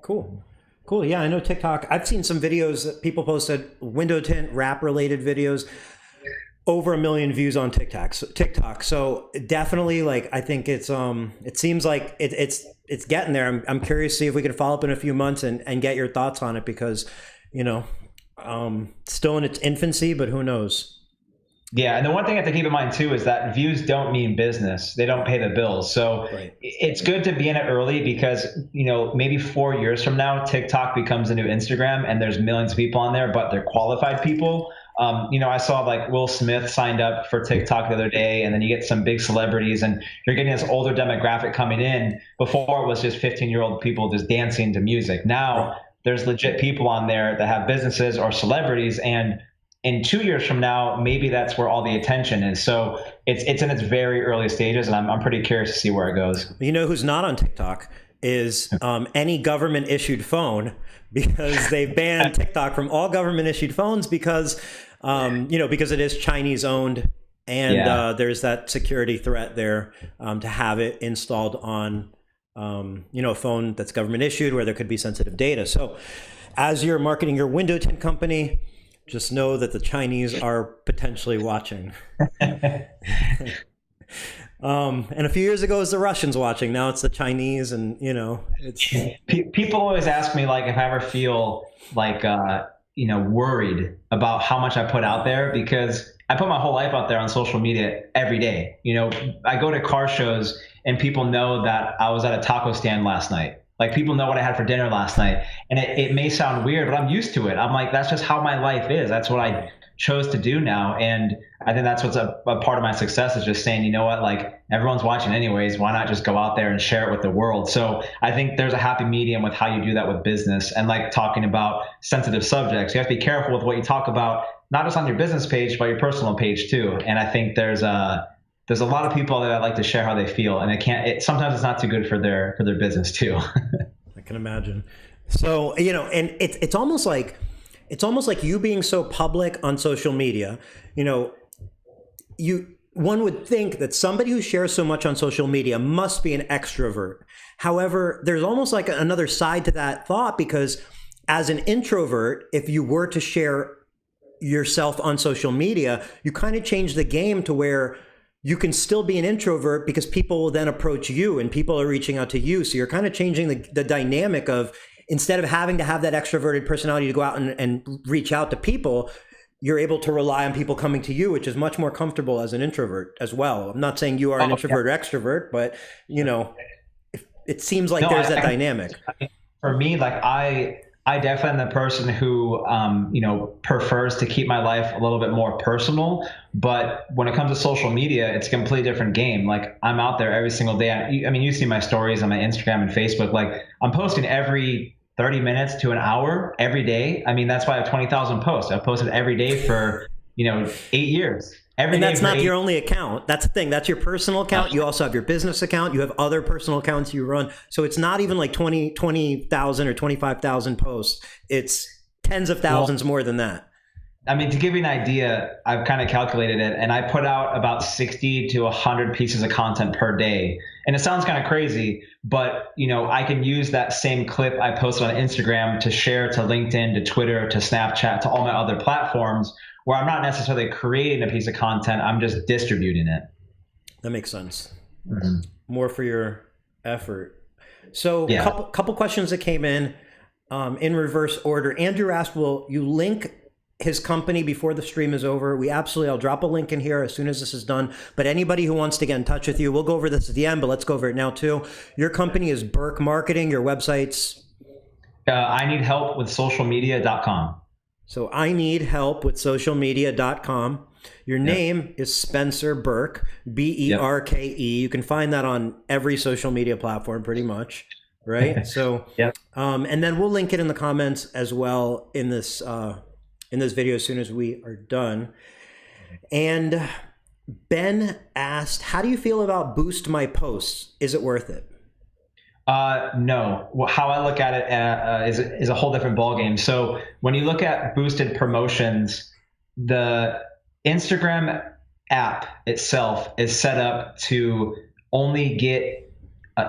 cool. Yeah, I know TikTok. I've seen some videos that people posted, window tint wrap related videos. over 1 million views on TikTok. So definitely, like, I think it seems like it's getting there. I'm curious to see if we can follow up in a few months and get your thoughts on it, because, still in its infancy, but who knows? Yeah, and the one thing I have to keep in mind too is that views don't mean business. They don't pay the bills. So Right. it's good to be in it early, because maybe 4 years from now, TikTok becomes the new Instagram, and there's millions of people on there, but they're qualified people. I saw like Will Smith signed up for TikTok the other day, and then you get some big celebrities, and you're getting this older demographic coming in. Before, it was just 15-year-old people just dancing to music. Now there's legit people on there that have businesses or celebrities, and in 2 years from now, maybe that's where all the attention is. So it's in its very early stages, and I'm pretty curious to see where it goes. You know who's not on TikTok is any government issued phone, because they banned TikTok from all government issued phones because because it is Chinese owned, and there's that security threat there to have it installed on a phone that's government issued, where there could be sensitive data. So as you're marketing your window tint company, just know that the Chinese are potentially watching. And a few years ago, it was the Russians watching. Now it's the Chinese, and it's. People always ask me, like, if I ever feel like worried about how much I put out there, because I put my whole life out there on social media every day. I go to car shows, and people know that I was at a taco stand last night. Like, people know what I had for dinner last night. And it may sound weird, but I'm used to it. I'm like, that's just how my life is. That's what I chose to do now. And I think that's what's a part of my success, is just saying, you know what, like, everyone's watching anyways. Why not just go out there and share it with the world? So I think there's a happy medium with how you do that with business, and like talking about sensitive subjects. You have to be careful with what you talk about, not just on your business page, but your personal page too. And I think there's a lot of people that like to share how they feel, and sometimes it's not too good for their business too. I can imagine. So, and it's almost like you being so public on social media, one would think that somebody who shares so much on social media must be an extrovert. However, there's almost like another side to that thought, because as an introvert, if you were to share yourself on social media, you kind of change the game to where you can still be an introvert, because people will then approach you and people are reaching out to you. So you're kind of changing the dynamic of, instead of having to have that extroverted personality to go out and reach out to people, you're able to rely on people coming to you, which is much more comfortable as an introvert as well. I'm not saying you are an introvert or extrovert, but it seems like there's that dynamic. For me, like, I definitely am the person who, prefers to keep my life a little bit more personal. But when it comes to social media, it's a completely different game. Like, I'm out there every single day. I mean, you see my stories on my Instagram and Facebook. Like, I'm posting every 30 minutes to an hour every day. I mean, that's why I have 20,000 posts. I've posted every day for, 8 years. And that's not your only account. That's the thing. That's your personal account. You also have your business account. You have other personal accounts you run. So it's not even like 20,000 or 25,000 posts. It's tens of thousands more than that. I mean, to give you an idea, I've kind of calculated it, and I put out about 60 to 100 pieces of content per day. And it sounds kind of crazy, but I can use that same clip I posted on Instagram to share to LinkedIn, to Twitter, to Snapchat, to all my other platforms, where I'm not necessarily creating a piece of content, I'm just distributing it. That makes sense. Mm-hmm. More for your effort. So couple questions that came in reverse order. Andrew asked, will you link his company before the stream is over? I'll drop a link in here as soon as this is done. But anybody who wants to get in touch with you, we'll go over this at the end, but let's go over it now too. Your company is Berke Marketing. Your website's? I need help with socialmedia.com. So I need help with socialmedia.com. Your name is Spencer Berke, Berke. You can find that on every social media platform pretty much, right? So, and then we'll link it in the comments as well in this video as soon as we are done. And Ben asked, how do you feel about Boost My Posts? Is it worth it? No. Well, how I look at it is a whole different ballgame. So when you look at boosted promotions, the Instagram app itself is set up to only get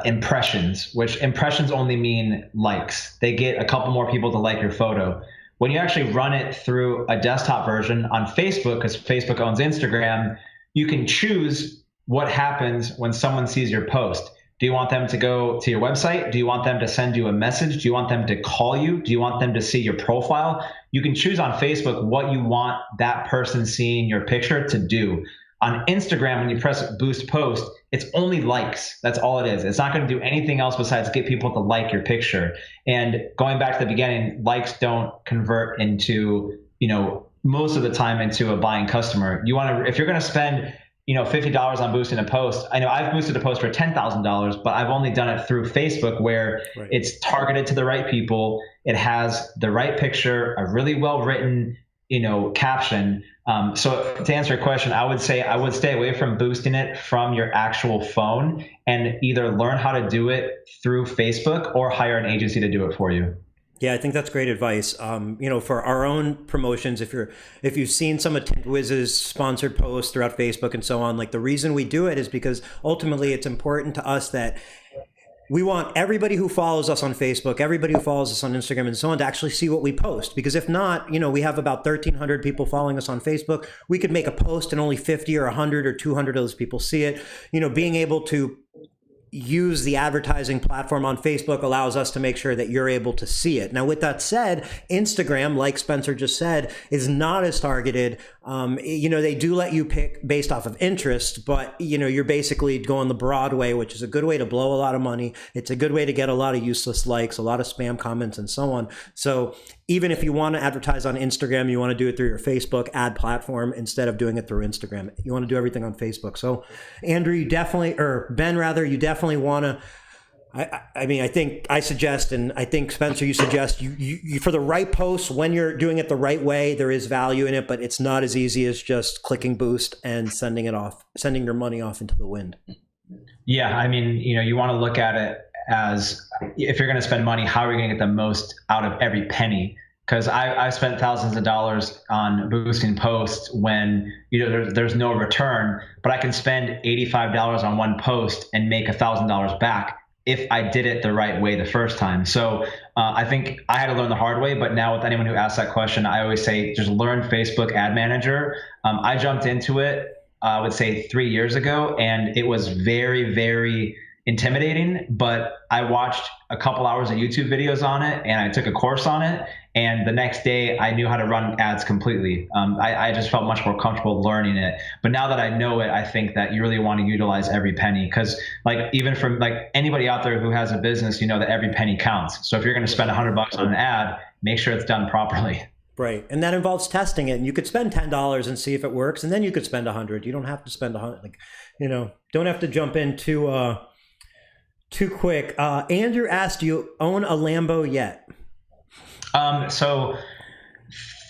impressions, which impressions only mean likes. They get a couple more people to like your photo. When you actually run it through a desktop version on Facebook, because Facebook owns Instagram, you can choose what happens when someone sees your post. Do you want them to go to your website? Do you want them to send you a message? Do you want them to call you? Do you want them to see your profile? You can choose on Facebook what you want that person seeing your picture to do. On Instagram, when you press boost post, it's only likes. That's all it is. It's not going to do anything else besides get people to like your picture. And going back to the beginning, likes don't convert into, most of the time into a buying customer. You want to, if you're going to spend $50 on boosting a post. I know I've boosted a post for $10,000, but I've only done it through Facebook where it's targeted to the right people. It has the right picture, a really well written, caption. So to answer your question, I would say I would stay away from boosting it from your actual phone and either learn how to do it through Facebook or hire an agency to do it for you. Yeah, I think that's great advice. For our own promotions, if you've seen some of Tint Wiz's sponsored posts throughout Facebook and so on, like the reason we do it is because ultimately it's important to us that we want everybody who follows us on Facebook, everybody who follows us on Instagram and so on to actually see what we post. Because if not, we have about 1,300 people following us on Facebook. We could make a post and only 50 or 100 or 200 of those people see it. Being able to use the advertising platform on Facebook allows us to make sure that you're able to see it. Now, with that said, Instagram, like Spencer just said, is not as targeted. They do let you pick based off of interest, but you're basically going the broad way, which is a good way to blow a lot of money. It's a good way to get a lot of useless likes, a lot of spam comments, and so on. So even if you want to advertise on Instagram, you want to do it through your Facebook ad platform instead of doing it through Instagram. You want to do everything on Facebook. So Andrew, you definitely want to, I think I suggest, and I think Spencer, you suggest you for the right posts, when you're doing it the right way, there is value in it, but it's not as easy as just clicking boost and sending your money off into the wind. Yeah. You want to look at it as, if you're going to spend money, how are you going to get the most out of every penny? Because I spent thousands of dollars on boosting posts when there's no return, but I can spend $85 on one post and make $1,000 back if I did it the right way the first time. So I think I had to learn the hard way, but now with anyone who asks that question, I always say just learn Facebook Ad Manager. I jumped into it, I would say 3 years ago, and it was very, very intimidating, but I watched a couple hours of YouTube videos on it and I took a course on it. And the next day I knew how to run ads completely. I just felt much more comfortable learning it. But now that I know it, I think that you really want to utilize every penny, because even from anybody out there who has a business, that every penny counts. So if you're going to spend $100 on an ad, make sure it's done properly. Right. And that involves testing it. And you could spend $10 and see if it works. And then you could spend $100. You don't have to spend $100. Don't have to jump in too quick. Andrew asked, do you own a Lambo yet? So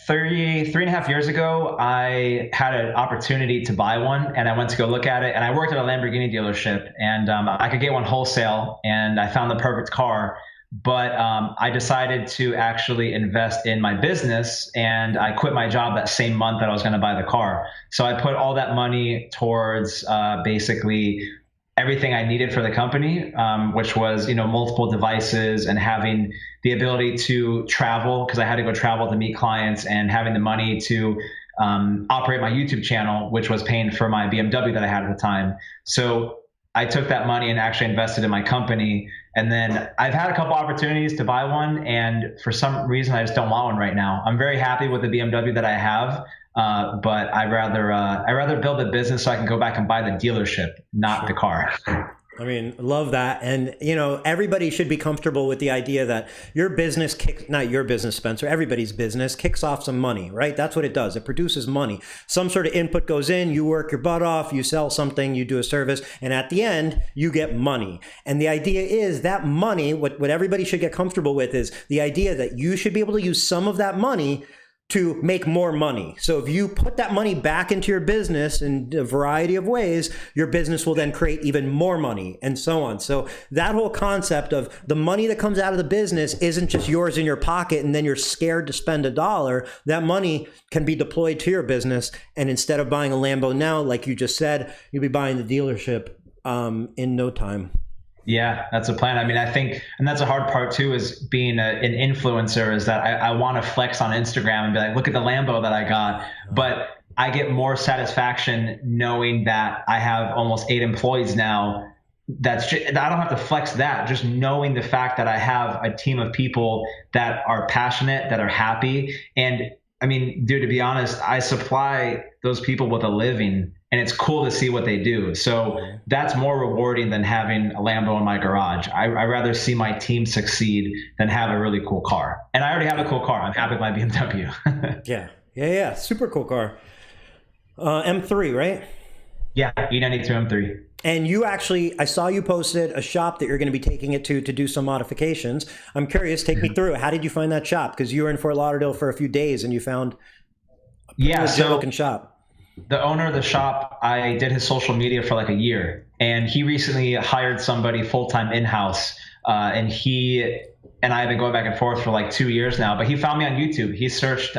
3.5 years ago, I had an opportunity to buy one and I went to go look at it, and I worked at a Lamborghini dealership, and I could get one wholesale, and I found the perfect car. But I decided to actually invest in my business, and I quit my job that same month that I was going to buy the car. So I put all that money towards basically everything I needed for the company, which was, multiple devices and having the ability to travel, because I had to go travel to meet clients, and having the money to operate my YouTube channel, which was paying for my BMW that I had at the time. So I took that money and actually invested in my company. And then I've had a couple opportunities to buy one, and for some reason, I just don't want one right now. I'm very happy with the BMW that I have. But I'd rather build a business so I can go back and buy the dealership, not the car. Love that. And, everybody should be comfortable with the idea that your business not your business, Spencer, everybody's business kicks off some money, right? That's what it does. It produces money. Some sort of input goes in, you work your butt off, you sell something, you do a service, and at the end, you get money. And the idea is that money, what everybody should get comfortable with is the idea that you should be able to use some of that money to make more money. So if you put that money back into your business in a variety of ways, your business will then create even more money, and so on. So that whole concept of the money that comes out of the business isn't just yours in your pocket and then you're scared to spend $1. That money can be deployed to your business. And instead of buying a Lambo now, like you just said, you'll be buying the dealership in no time. Yeah, that's a plan. I mean, I think, and that's a hard part too, is being an influencer, is that I want to flex on Instagram and be like, look at the Lambo that I got. But I get more satisfaction knowing that I have almost 8 employees now. I don't have to flex that. Just knowing the fact that I have a team of people that are passionate, that are happy. And I mean, dude, to be honest, I supply those people with a living, and it's cool to see what they do. So that's more rewarding than having a Lambo in my garage. I rather see my team succeed than have a really cool car. And I already have a cool car. I'm happy with my BMW. Yeah. Super cool car. M3, right? Yeah, E92 M3. And you actually, I saw you posted a shop that you're going to be taking it to do some modifications. I'm curious, take me through it. How did you find that shop? Because you were in Fort Lauderdale for a few days and you found a legit looking shop. The owner of the shop, I did his social media for like a year, and he recently hired somebody full-time in-house. And he and I have been going back and forth for like 2 years now, but he found me on YouTube. He searched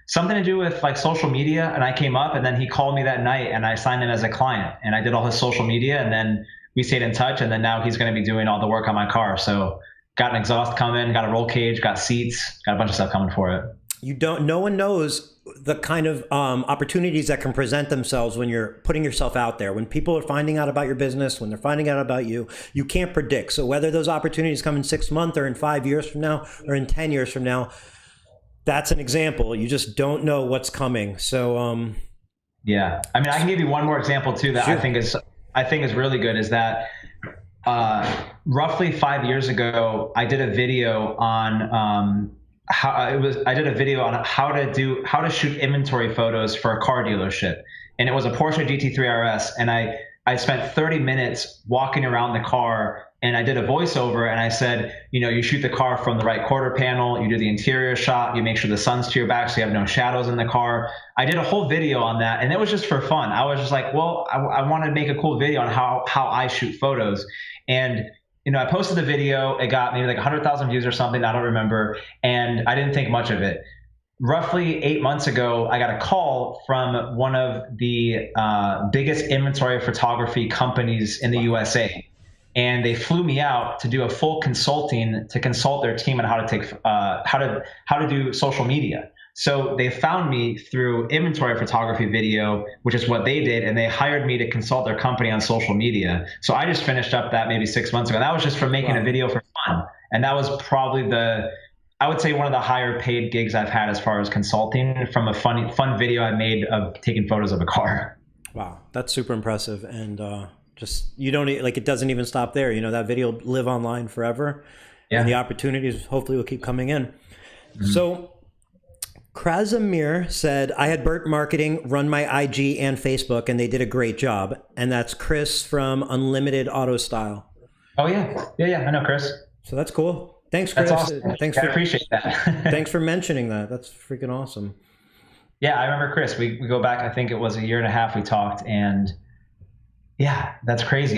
something to do with like social media, and I came up, and then he called me that night and I signed him as a client, and I did all his social media, and then we stayed in touch, and then now he's going to be doing all the work on my car. So got an exhaust coming, got a roll cage, got seats, got a bunch of stuff coming for it. No one knows the kind of opportunities that can present themselves when you're putting yourself out there. When people are finding out about your business, when they're finding out about you, you can't predict. So whether those opportunities come in 6 months or in 5 years from now or in 10 years from now, that's an example. You just don't know what's coming. So yeah, I mean, I can give you one more example too that I think is really good. Is that roughly 5 years ago, I did a video on I did a video on how to shoot inventory photos for a car dealership, and it was a Porsche GT3 RS, and I spent 30 minutes walking around the car, and I did a voiceover, and I said, you shoot the car from the right quarter panel, you do the interior shot, you make sure the sun's to your back so you have no shadows in the car. I did a whole video on that, and it was just for fun. I was just like, well, I want to make a cool video on how I shoot photos. And I posted the video. It got maybe like 100,000 views or something. I don't remember. And I didn't think much of it. Roughly 8 months ago, I got a call from one of the biggest inventory photography companies in the USA. And they flew me out to do a full consulting to consult their team on how to do social media. So they found me through inventory photography video, which is what they did, and they hired me to consult their company on social media. So I just finished up that maybe 6 months ago. That was just from making a video for fun. And that was probably I would say one of the higher paid gigs I've had as far as consulting, from a fun video I made of taking photos of a car. Wow, that's super impressive. And it doesn't even stop there. That video will live online forever. Yeah. And the opportunities hopefully will keep coming in. Mm-hmm. So Krasimir said, I had Berke Marketing run my IG and Facebook, and they did a great job. And that's Chris from Unlimited Auto Style. Oh, yeah. Yeah, I know Chris. So that's cool. Thanks, Chris. That's awesome. I appreciate that. Thanks for mentioning that. That's freaking awesome. Yeah, I remember Chris. We go back, I think it was 1.5 years we talked, and yeah, that's crazy.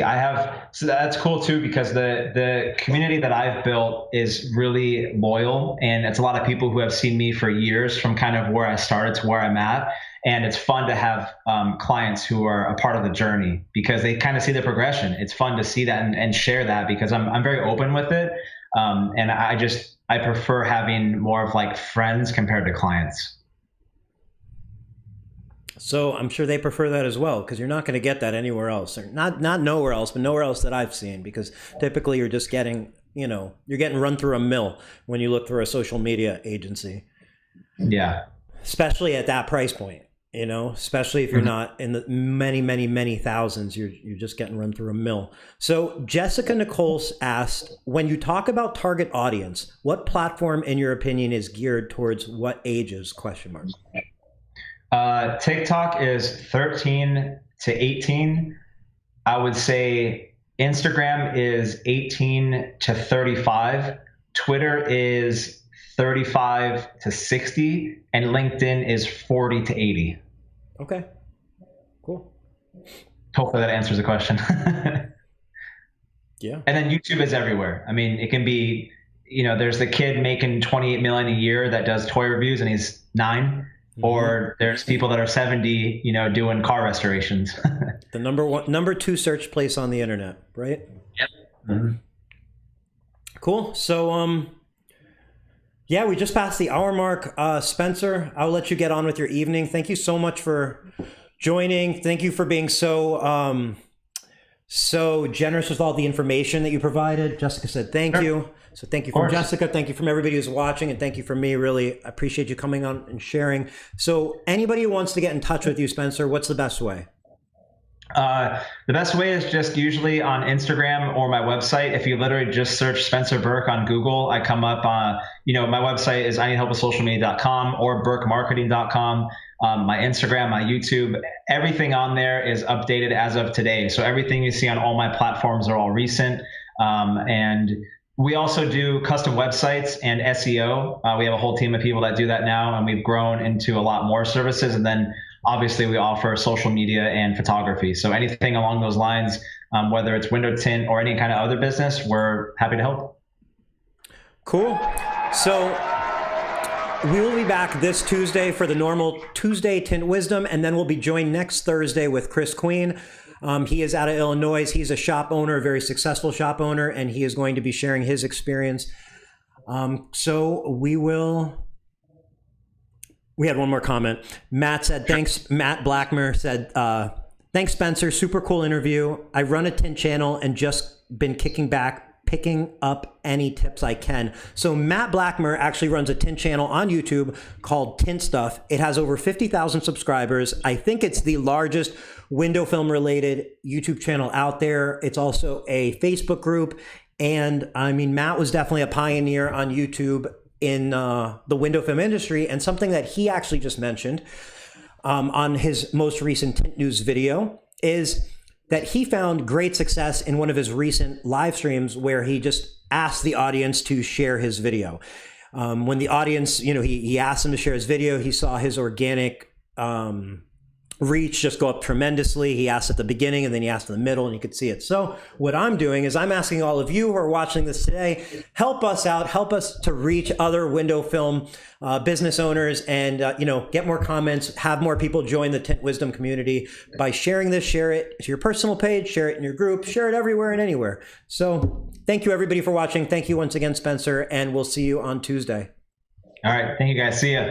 So that's cool too, because the community that I've built is really loyal, and it's a lot of people who have seen me for years from kind of where I started to where I'm at. And it's fun to have clients who are a part of the journey, because they kind of see the progression. It's fun to see that and share that, because I'm very open with it. And I prefer having more of like friends compared to clients. So I'm sure they prefer that as well, because you're not going to get that anywhere else, or not nowhere else, but nowhere else that I've seen, because typically you're just getting, you're getting run through a mill when you look through a social media agency. Yeah. Especially at that price point, especially if you're not in the many, many, many thousands, you're just getting run through a mill. So Jessica Nichols asked, when you talk about target audience, what platform in your opinion is geared towards what ages? ? TikTok is 13 to 18. I would say Instagram is 18 to 35. Twitter is 35 to 60. And LinkedIn is 40 to 80. Okay, cool. Hopefully that answers the question. Yeah. And then YouTube is everywhere. I mean, it can be, there's the kid making 28 million a year that does toy reviews and he's 9. Or there's people that are 70, doing car restorations. The number 2 search place on the internet, right? Yep. Cool. So, yeah, we just passed the hour mark. Spencer, I'll let you get on with your evening. Thank you so much for joining. Thank you for being so so generous with all the information that you provided. Jessica said thank you. So thank you from Jessica. Thank you from everybody who's watching, and thank you from me. Really appreciate you coming on and sharing. So anybody who wants to get in touch with you, Spencer, what's the best way? The best way is just usually on Instagram or my website. If you literally just search Spencer Berke on Google, I come up. My website is ineedhelpwithsocialmedia.com or berkemarketing.com. My Instagram, my YouTube, everything on there is updated as of today. So everything you see on all my platforms are all recent. And we also do custom websites and SEO. We have a whole team of people that do that now, and we've grown into a lot more services. And then obviously we offer social media and photography. So anything along those lines, whether it's window tint or any kind of other business, we're happy to help. Cool. So we will be back this Tuesday for the normal Tuesday Tint Wisdom, and then we'll be joined next Thursday with Chris Queen. He is out of Illinois. He's a shop owner, a very successful shop owner, and he is going to be sharing his experience. We had one more comment. Matt said, thanks. Matt Blackmer said, thanks, Spencer. Super cool interview. I run a tint channel and just been kicking back, picking up any tips I can. So Matt Blackmer actually runs a tint channel on YouTube called Tint Stuff. It has over 50,000 subscribers. I think it's the largest window film related YouTube channel out there. It's also a Facebook group. And I mean, Matt was definitely a pioneer on YouTube in the window film industry, and something that he actually just mentioned on his most recent Tint News video is that he found great success in one of his recent live streams where he just asked the audience to share his video. When the audience, he asked them to share his video, he saw his organic reach just go up tremendously. He asked at the beginning and then he asked in the middle, and you could see it. So what I'm doing is I'm asking all of you who are watching this today, help us out, help us to reach other window film business owners, and get more comments, have more people join the Tint Wisdom community by sharing this. Share it to your personal page, share it in your group, share it everywhere and anywhere. So thank you everybody for watching. Thank you once again, Spencer, and we'll see you on Tuesday. All right. Thank you guys. See ya.